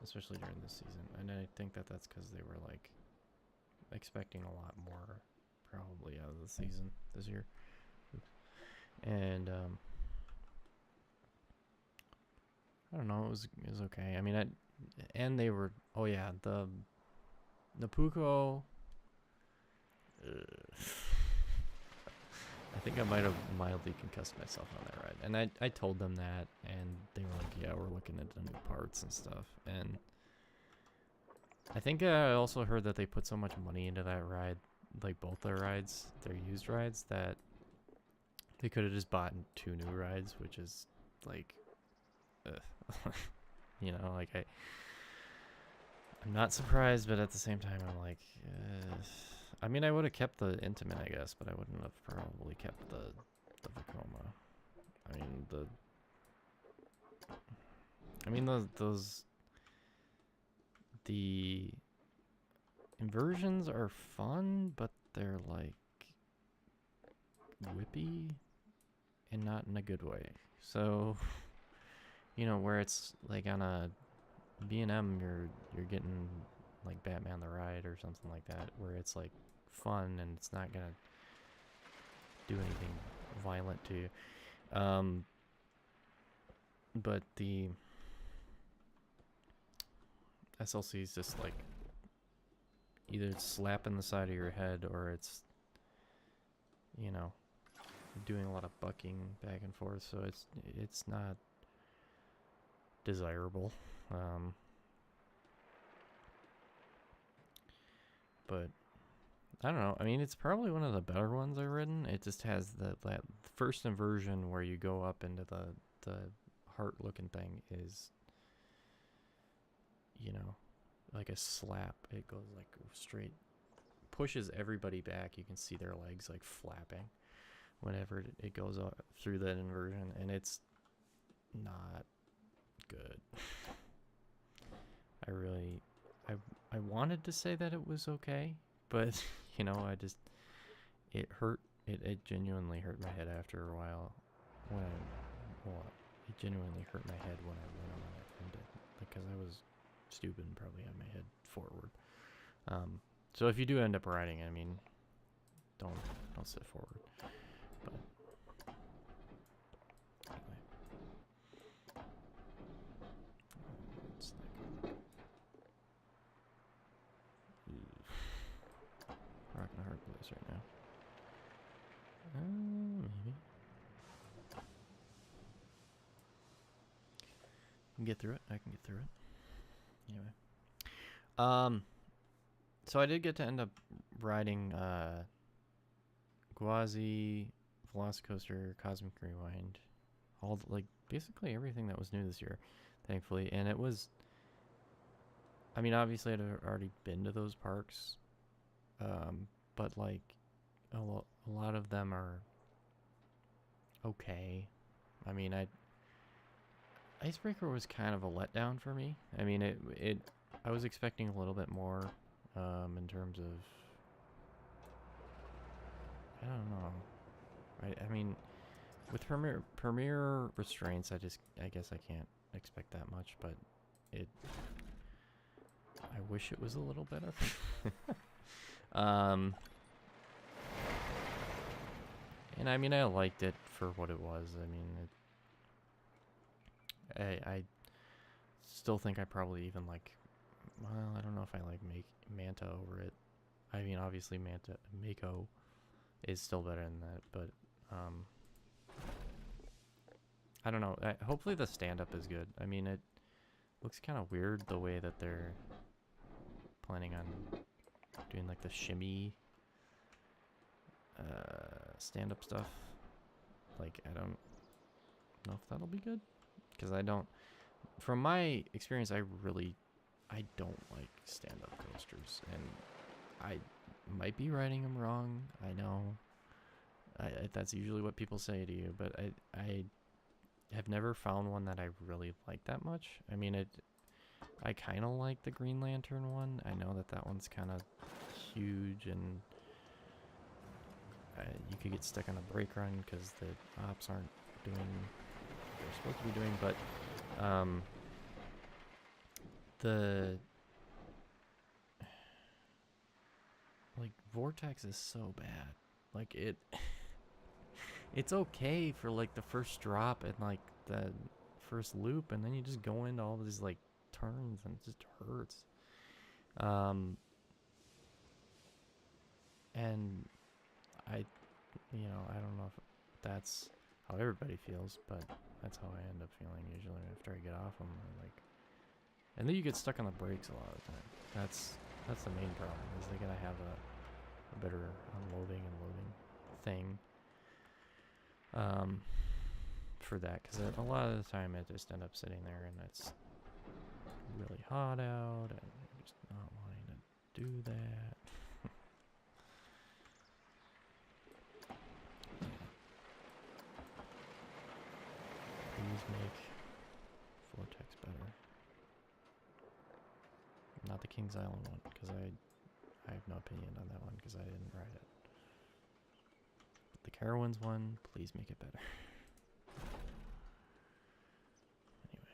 especially during this season, and I think that that's because they were like expecting a lot more probably out of the season this year. And I don't know, it was okay. I mean, and they were, oh yeah, the Napuko, I think I might have mildly concussed myself on that ride, and I told them that, and they were like, yeah, we're looking at the new parts and stuff. And I think I also heard that they put so much money into that ride, like both their rides, their used rides, that they could have just bought 2 new rides, which is like, you know, like I'm not surprised, but at the same time, I'm like, I mean, I would have kept the Intamin, I guess, but I wouldn't have probably kept the Vekoma. The inversions are fun, but they're like whippy and not in a good way. So, you know, where it's like on a B&M, you're getting like Batman the Ride or something like that, where it's like fun and it's not gonna do anything violent to you. But the SLC is just like either slapping the side of your head or it's, you know, doing a lot of bucking back and forth, so it's not desirable. But I don't know. I mean, it's probably one of the better ones I've ridden. It just has that first inversion where you go up into the heart-looking thing is, you know, like a slap. It goes like straight, pushes everybody back. You can see their legs like flapping whenever it goes through that inversion, and it's not good. I wanted to say that it was okay, but you know, it hurt. It genuinely hurt my head after a while. It genuinely hurt my head when I went on it, because I was stupid and probably had my head forward. So if you do end up riding, I mean, don't sit forward. But anyway, it's like rocking a hard place right now. Maybe can get through it. I can get through it. Anyway, so I did get to end up riding Gwazi, Velocicoaster, Cosmic Rewind, all like basically everything that was new this year, thankfully. And it was I mean, obviously I'd already been to those parks, but like a lot of them are okay. I mean, Icebreaker was kind of a letdown for me. I mean, I was expecting a little bit more, in terms of, I don't know. I mean, with Premier restraints, I guess I can't expect that much, but I wish it was a little better. um, and I mean, I liked it for what it was. I mean, I still think I probably even like, well, I don't know if I like Manta over it. I mean, obviously Mako is still better than that, but I don't know. Hopefully the stand-up is good. I mean, it looks kind of weird the way that they're planning on doing like the shimmy stand-up stuff. Like, I don't know if that'll be good, because from my experience, I don't like stand-up coasters, and I might be writing them wrong. I know that's usually what people say to you, but I have never found one that I really like that much. I mean, I kind of like the Green Lantern one. I know that one's kind of huge, and you could get stuck on a brake run because the ops aren't doing what they're supposed to be doing, but the like Vortex is so bad. Like it's okay for like the first drop and like the first loop, and then you just go into all these like turns and it just hurts. And I don't know if that's how everybody feels, but that's how I end up feeling usually after I get off them. Like, and then you get stuck on the brakes a lot of the time. That's the main problem, is they gotta have a better unloading and loading thing for that, because a lot of the time I just end up sitting there and it's really hot out and I'm just not wanting to do that. Please make Vortex better. Not the Kings Island one, because I have no opinion on that one because I didn't ride it. But the Carowinds one, please make it better. Anyway.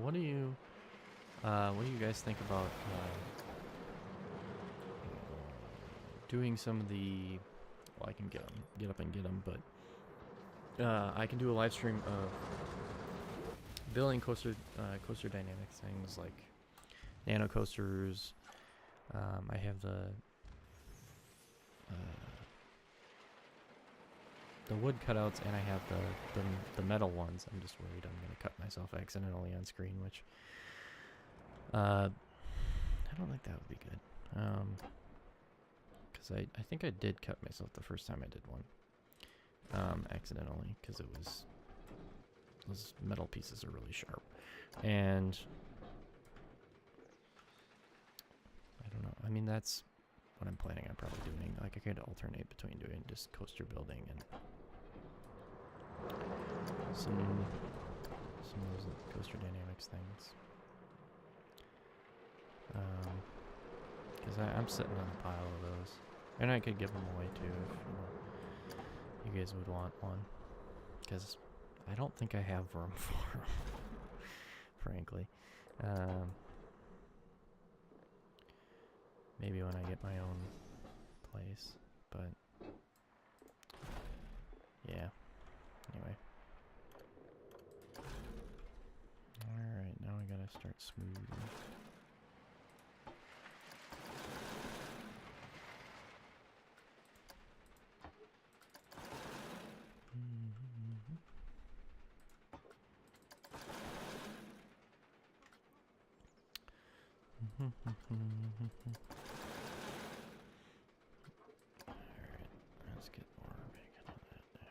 What do you guys think about doing some of the? Well, I can get up and get them, but I can do a live stream of building coaster dynamics things like nano coasters. I have the wood cutouts, and I have the metal ones. I'm just worried I'm going to cut myself accidentally on screen, which I don't think that would be good. Because I think I did cut myself the first time I did one, accidentally, because those metal pieces are really sharp. And I don't know. I mean, that's what I'm planning on probably doing. Like, I could alternate between doing just coaster building and some of those coaster dynamics things. Because I'm sitting on a pile of those, and I could give them away too if you guys would want one. Because I don't think I have room for them, frankly. Maybe when I get my own place, but yeah. Anyway. Alright, now I gotta start smoothing. Alright, let's get more bacon on that.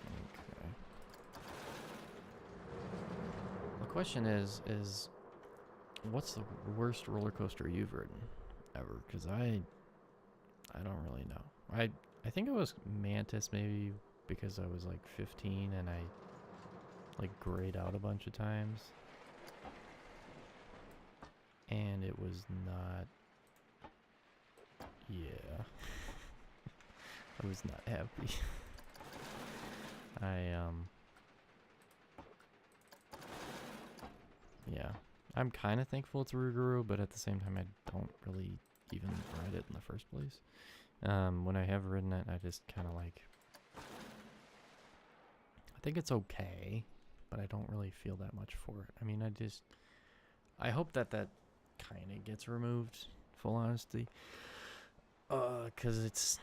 Okay. The question is what's the worst roller coaster you've ridden ever? Because I don't really know. I think it was Mantis maybe because I was like 15 and I like grayed out a bunch of times. And it was not, yeah, I was not happy. Yeah, I'm kind of thankful it's Rougarou, but at the same time I don't really even ride it in the first place. When I have ridden it, I just kind of like, I think it's okay, but I don't really feel that much for it. I mean, I hope that kind of gets removed, full honesty. Cause it's,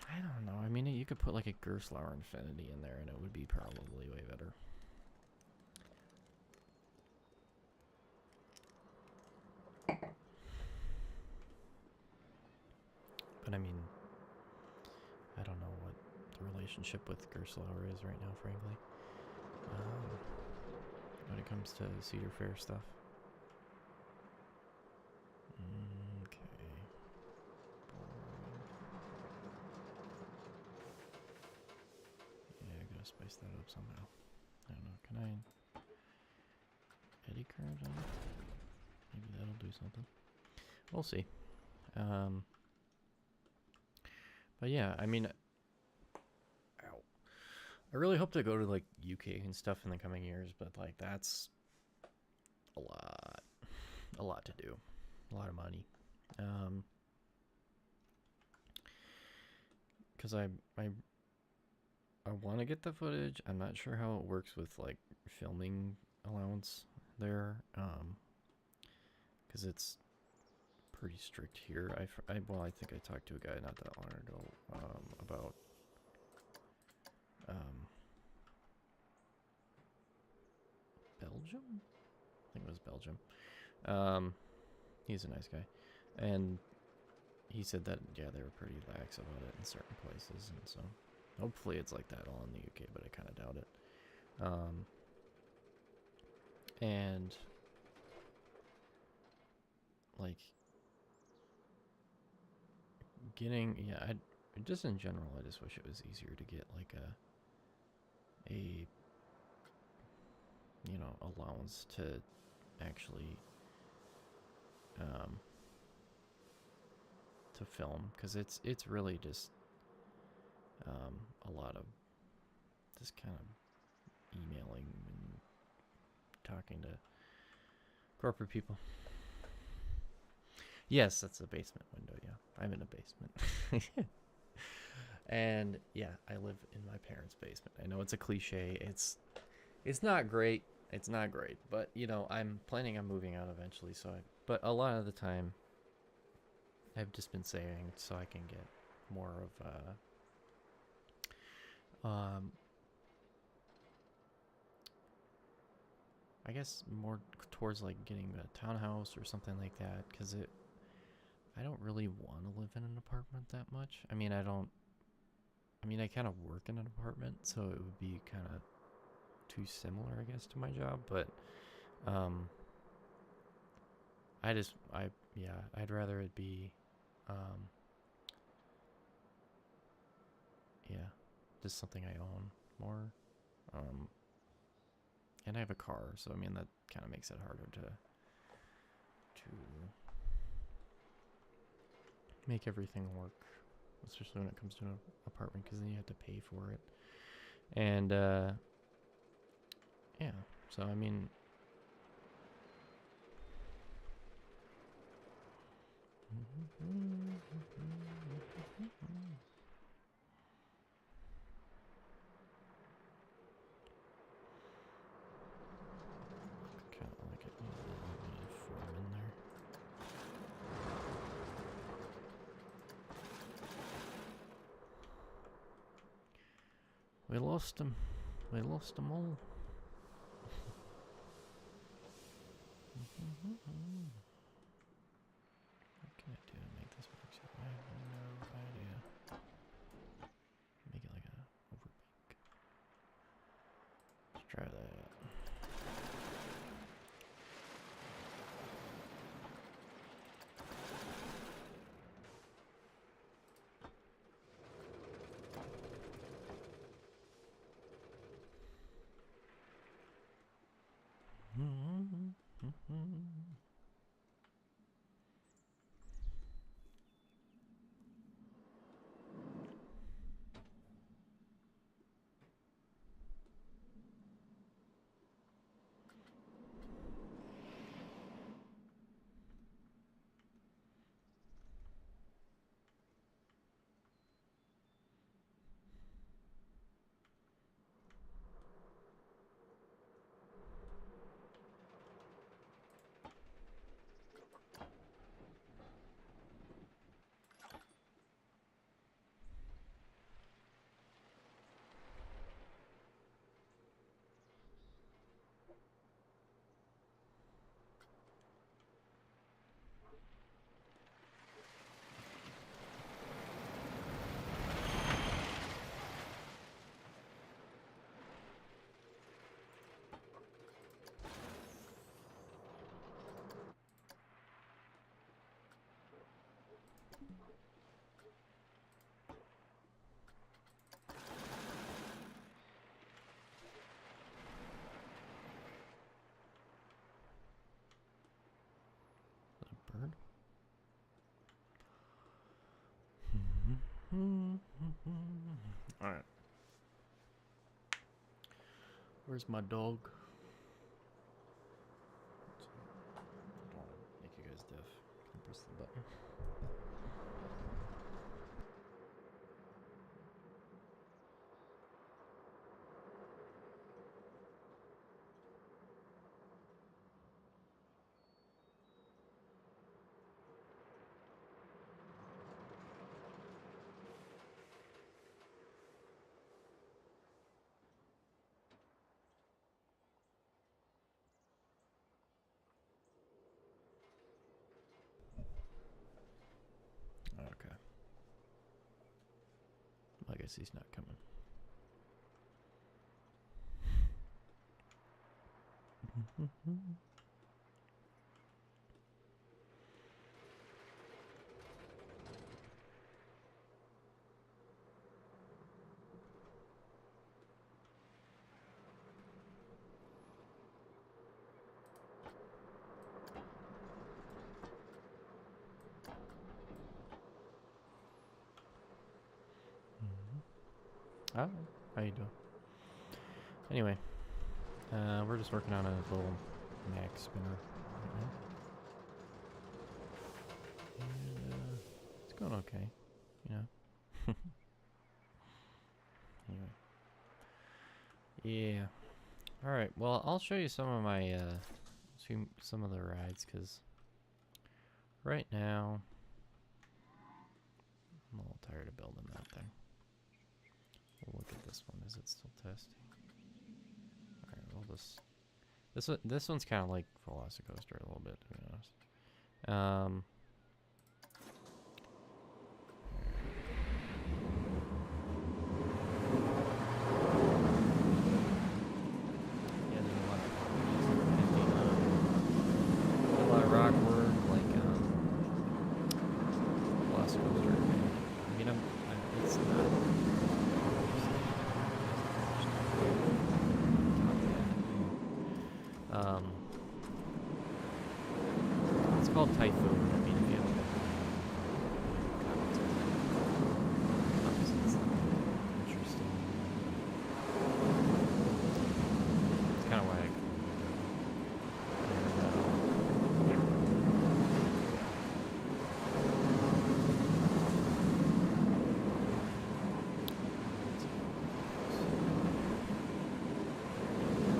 I don't know. I mean, you could put like a Gerstlauer Infinity in there and it would be probably way better. But I mean, I don't know what the relationship with Gerstlauer is right now, frankly. When it comes to Cedar Fair stuff. Okay. Yeah, I gotta spice that up somehow. I don't know. Can I eddy current on it? Maybe that'll do something. We'll see. But yeah, I mean, ow. I really hope to go to like UK and stuff in the coming years, but like that's a lot to do, a lot of money. Because I want to get the footage. I'm not sure how it works with like filming allowance there. Because it's pretty strict here. I think I talked to a guy not that long ago about Belgium? I think it was Belgium. He's a nice guy. And he said that, yeah, they were pretty lax about it in certain places. And so hopefully it's like that all in the UK, but I kind of doubt it. And like getting, yeah, just in general, I just wish it was easier to get like a you know, allowance to actually to film, because it's really just a lot of just kind of emailing and talking to corporate people. Yes, that's a basement window. Yeah, I'm in a basement. And yeah, I live in my parents' basement. I know it's a cliche. It's not great. It's not great, but you know, I'm planning on moving out eventually. But a lot of the time, I've just been saving so I can get more of I guess more towards like getting a townhouse or something like that, because I don't really want to live in an apartment that much. I mean, I kind of work in an apartment, so it would be kind of too similar, I guess, to my job. But I'd rather it be just something I own more. And I have a car, so I mean that kind of makes it harder to make everything work, especially when it comes to an apartment, because then you have to pay for it. And yeah, so I mean, kind of like it. We lost him. We lost them all. What can I do to make this work? I have no idea. Make it like a overbake. Let's try that. Bird. Alright. Where's my dog? I don't want to make you guys deaf. Can I press the button? Okay. I guess he's not coming. Oh, how you doing? Anyway, we're just working on a little mag spinner right now. And, it's going okay, you know. Anyway. Yeah. Alright, well, I'll show you some of my, some of the rides, because right now, I'm a little tired of building that thing. We'll look at this one. Is it still testing? Alright, we'll just... This one's kind of like Velocicoaster a little bit, to be honest. Yeah, there's a lot of rock work, like Velocicoaster. I mean, it's not. It's called Typhoon. I mean, if you have comments on that, obviously it's interesting. It's kind of why I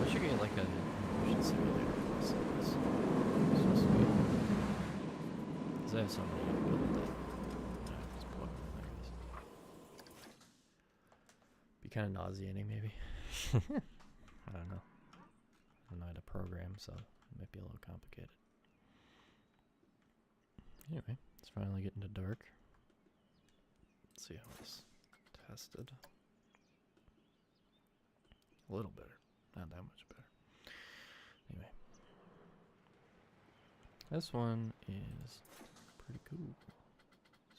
I should get like a motion simulator for this. It's so sweet. Because I have so many to build that. I just plug them in there. Be kind of nauseating, maybe. I don't know. I'm not a program, so it might be a little complicated. Anyway, it's finally getting to dark. Let's see how this tested. A little better, not that much better. Anyway, this one is pretty cool.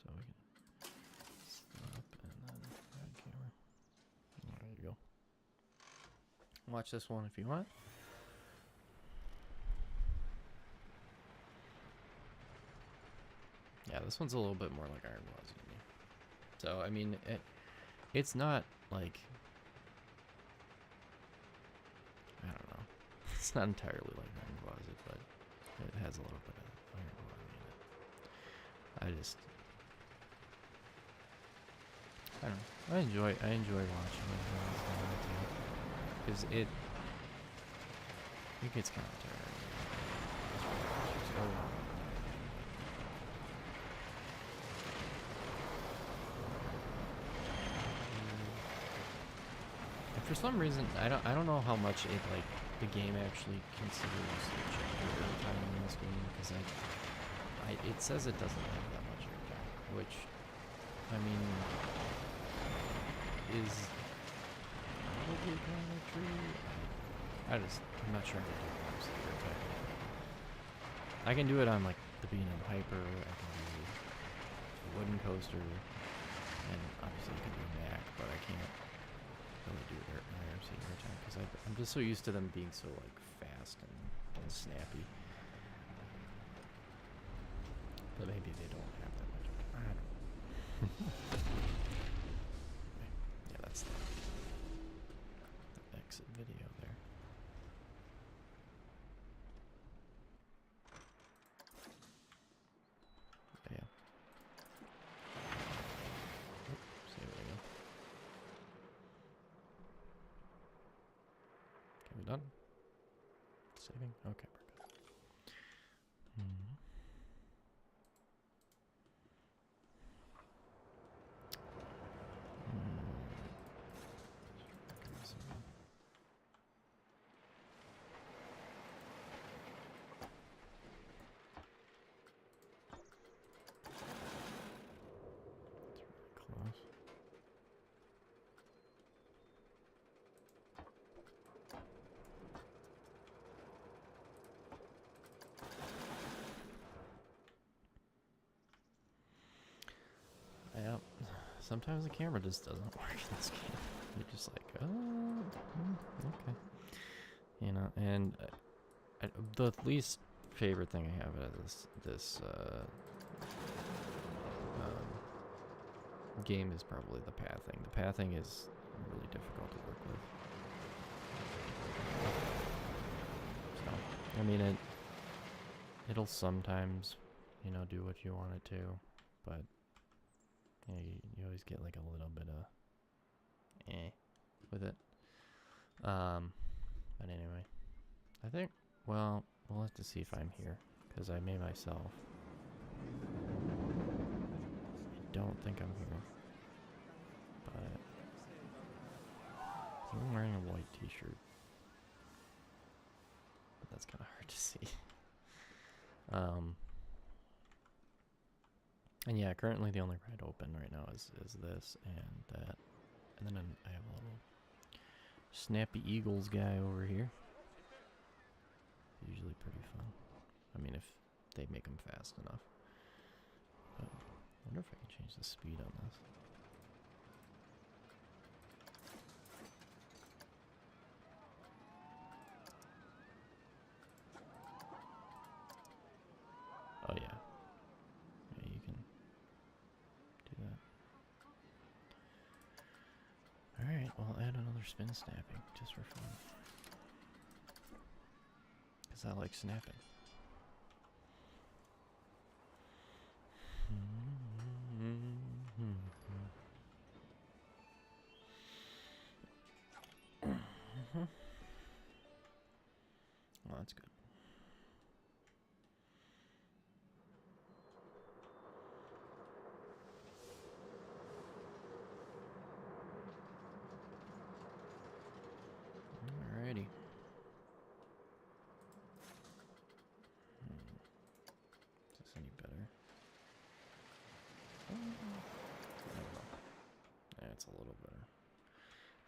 So we can stop and then add camera. There you go. Watch this one if you want. Yeah, this one's a little bit more like Iron Gwazi to me. So, I mean, it's not like, I don't know. It's not entirely like Iron Gwazi, but it has a little bit of Iron Gwazi in it. I don't know. I enjoy watching it because it gets kind of tiring. And for some reason, I don't know how much it like the game actually considers airtime in this game, because it says it doesn't have that much airtime, which I mean is probably kind of true. I'm not sure how to do most of the airtime. I can do it on like the B&M Hyper, I can do the wooden coaster, and obviously I can do Mac, but I can't really do IRC airtime because I'm just so used to them being so like fast and snappy. But maybe they don't have that much. I don't know. Yeah, that's the exit video there. But yeah. See what we go. Okay, we done? Saving? Okay, we're good. Close. Yeah, sometimes the camera just doesn't work in this game. You're just like, oh, okay. You know, and the least favorite thing I have out of this game is probably the pathing. The pathing is really difficult to work with. So, I mean, it'll sometimes, you know, do what you want it to, but you know, you always get like a little bit of with it. But anyway, I think, well, we'll have to see if I'm here, because I may myself. I don't think I'm here, but I'm wearing a white t-shirt, but that's kind of hard to see. And yeah, currently the only ride open right now is this and that, and then I have a little Snappy Eagles guy over here. Usually pretty fun. I mean, if they make them fast enough. But I wonder if I can change the speed on this. Oh yeah. Yeah, you can do that. Alright, well, I'll add another spin snapping, just for fun. Because I like snapping. Well, that's good.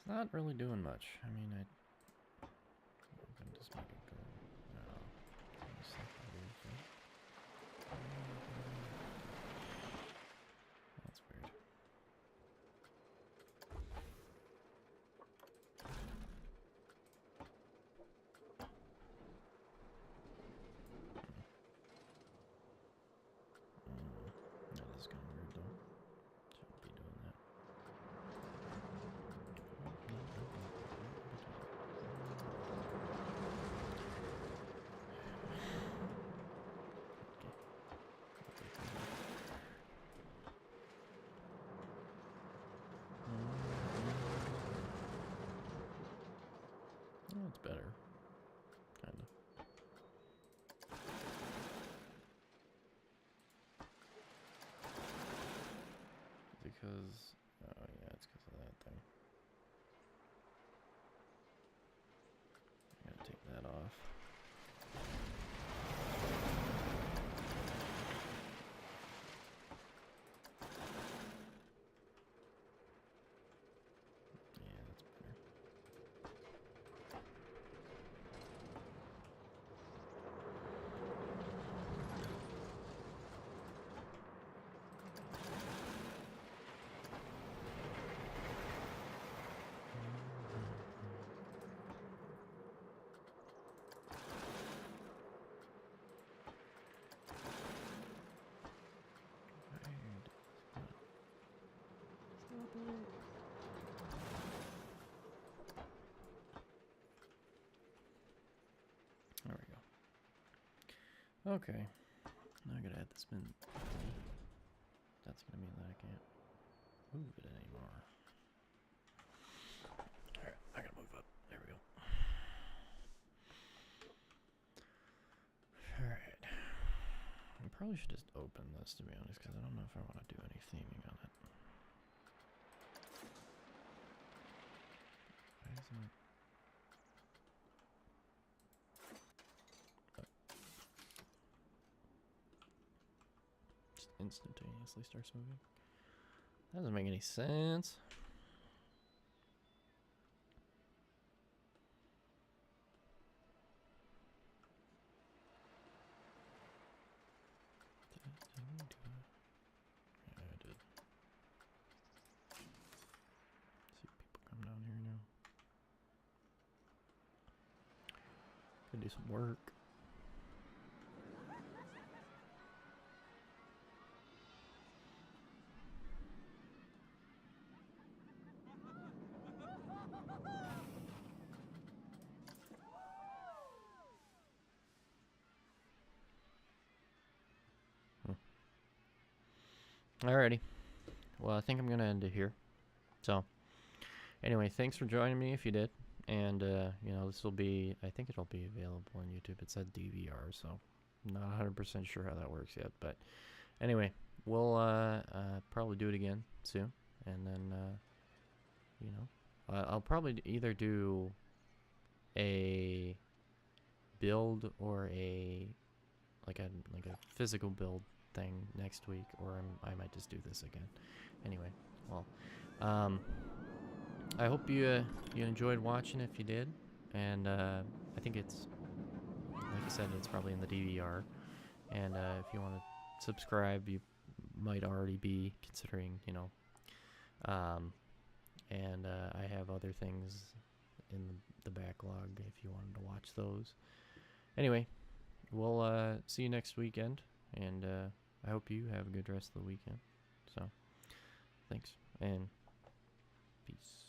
It's not really doing much. I mean, I can just make it go. No. That's weird. That is kind of weird though. Shouldn't be doing that. Oh, it's better. Kind of. Because, oh yeah, it's because of that thing. I gotta take that off. Yeah, that's better. There we go. Okay. Now I gotta add the spin. That's gonna mean that I can't move it anymore. Alright, I gotta move up. There we go. Alright. I probably should just open this, to be honest, because I don't know if I want to do any theming on it. Why isn't it? Just instantaneously starts moving. That doesn't make any sense. Yeah, I did. See people come down here now. Could do some work. Alrighty. Well, I think I'm gonna end it here. So, anyway, thanks for joining me if you did. And, you know, this will be, I think it'll be available on YouTube. It said DVR, so I'm not 100% sure how that works yet. But anyway, we'll probably do it again soon. And then, you know, I'll probably either do a build or like a physical build thing next week, or I might just do this again. Anyway, well, I hope you enjoyed watching if you did, and I think it's, like I said, it's probably in the DVR, and if you want to subscribe, you might already be considering, you know, and I have other things in the backlog if you wanted to watch those. Anyway, we'll see you next weekend, and I hope you have a good rest of the weekend. So, thanks, and peace.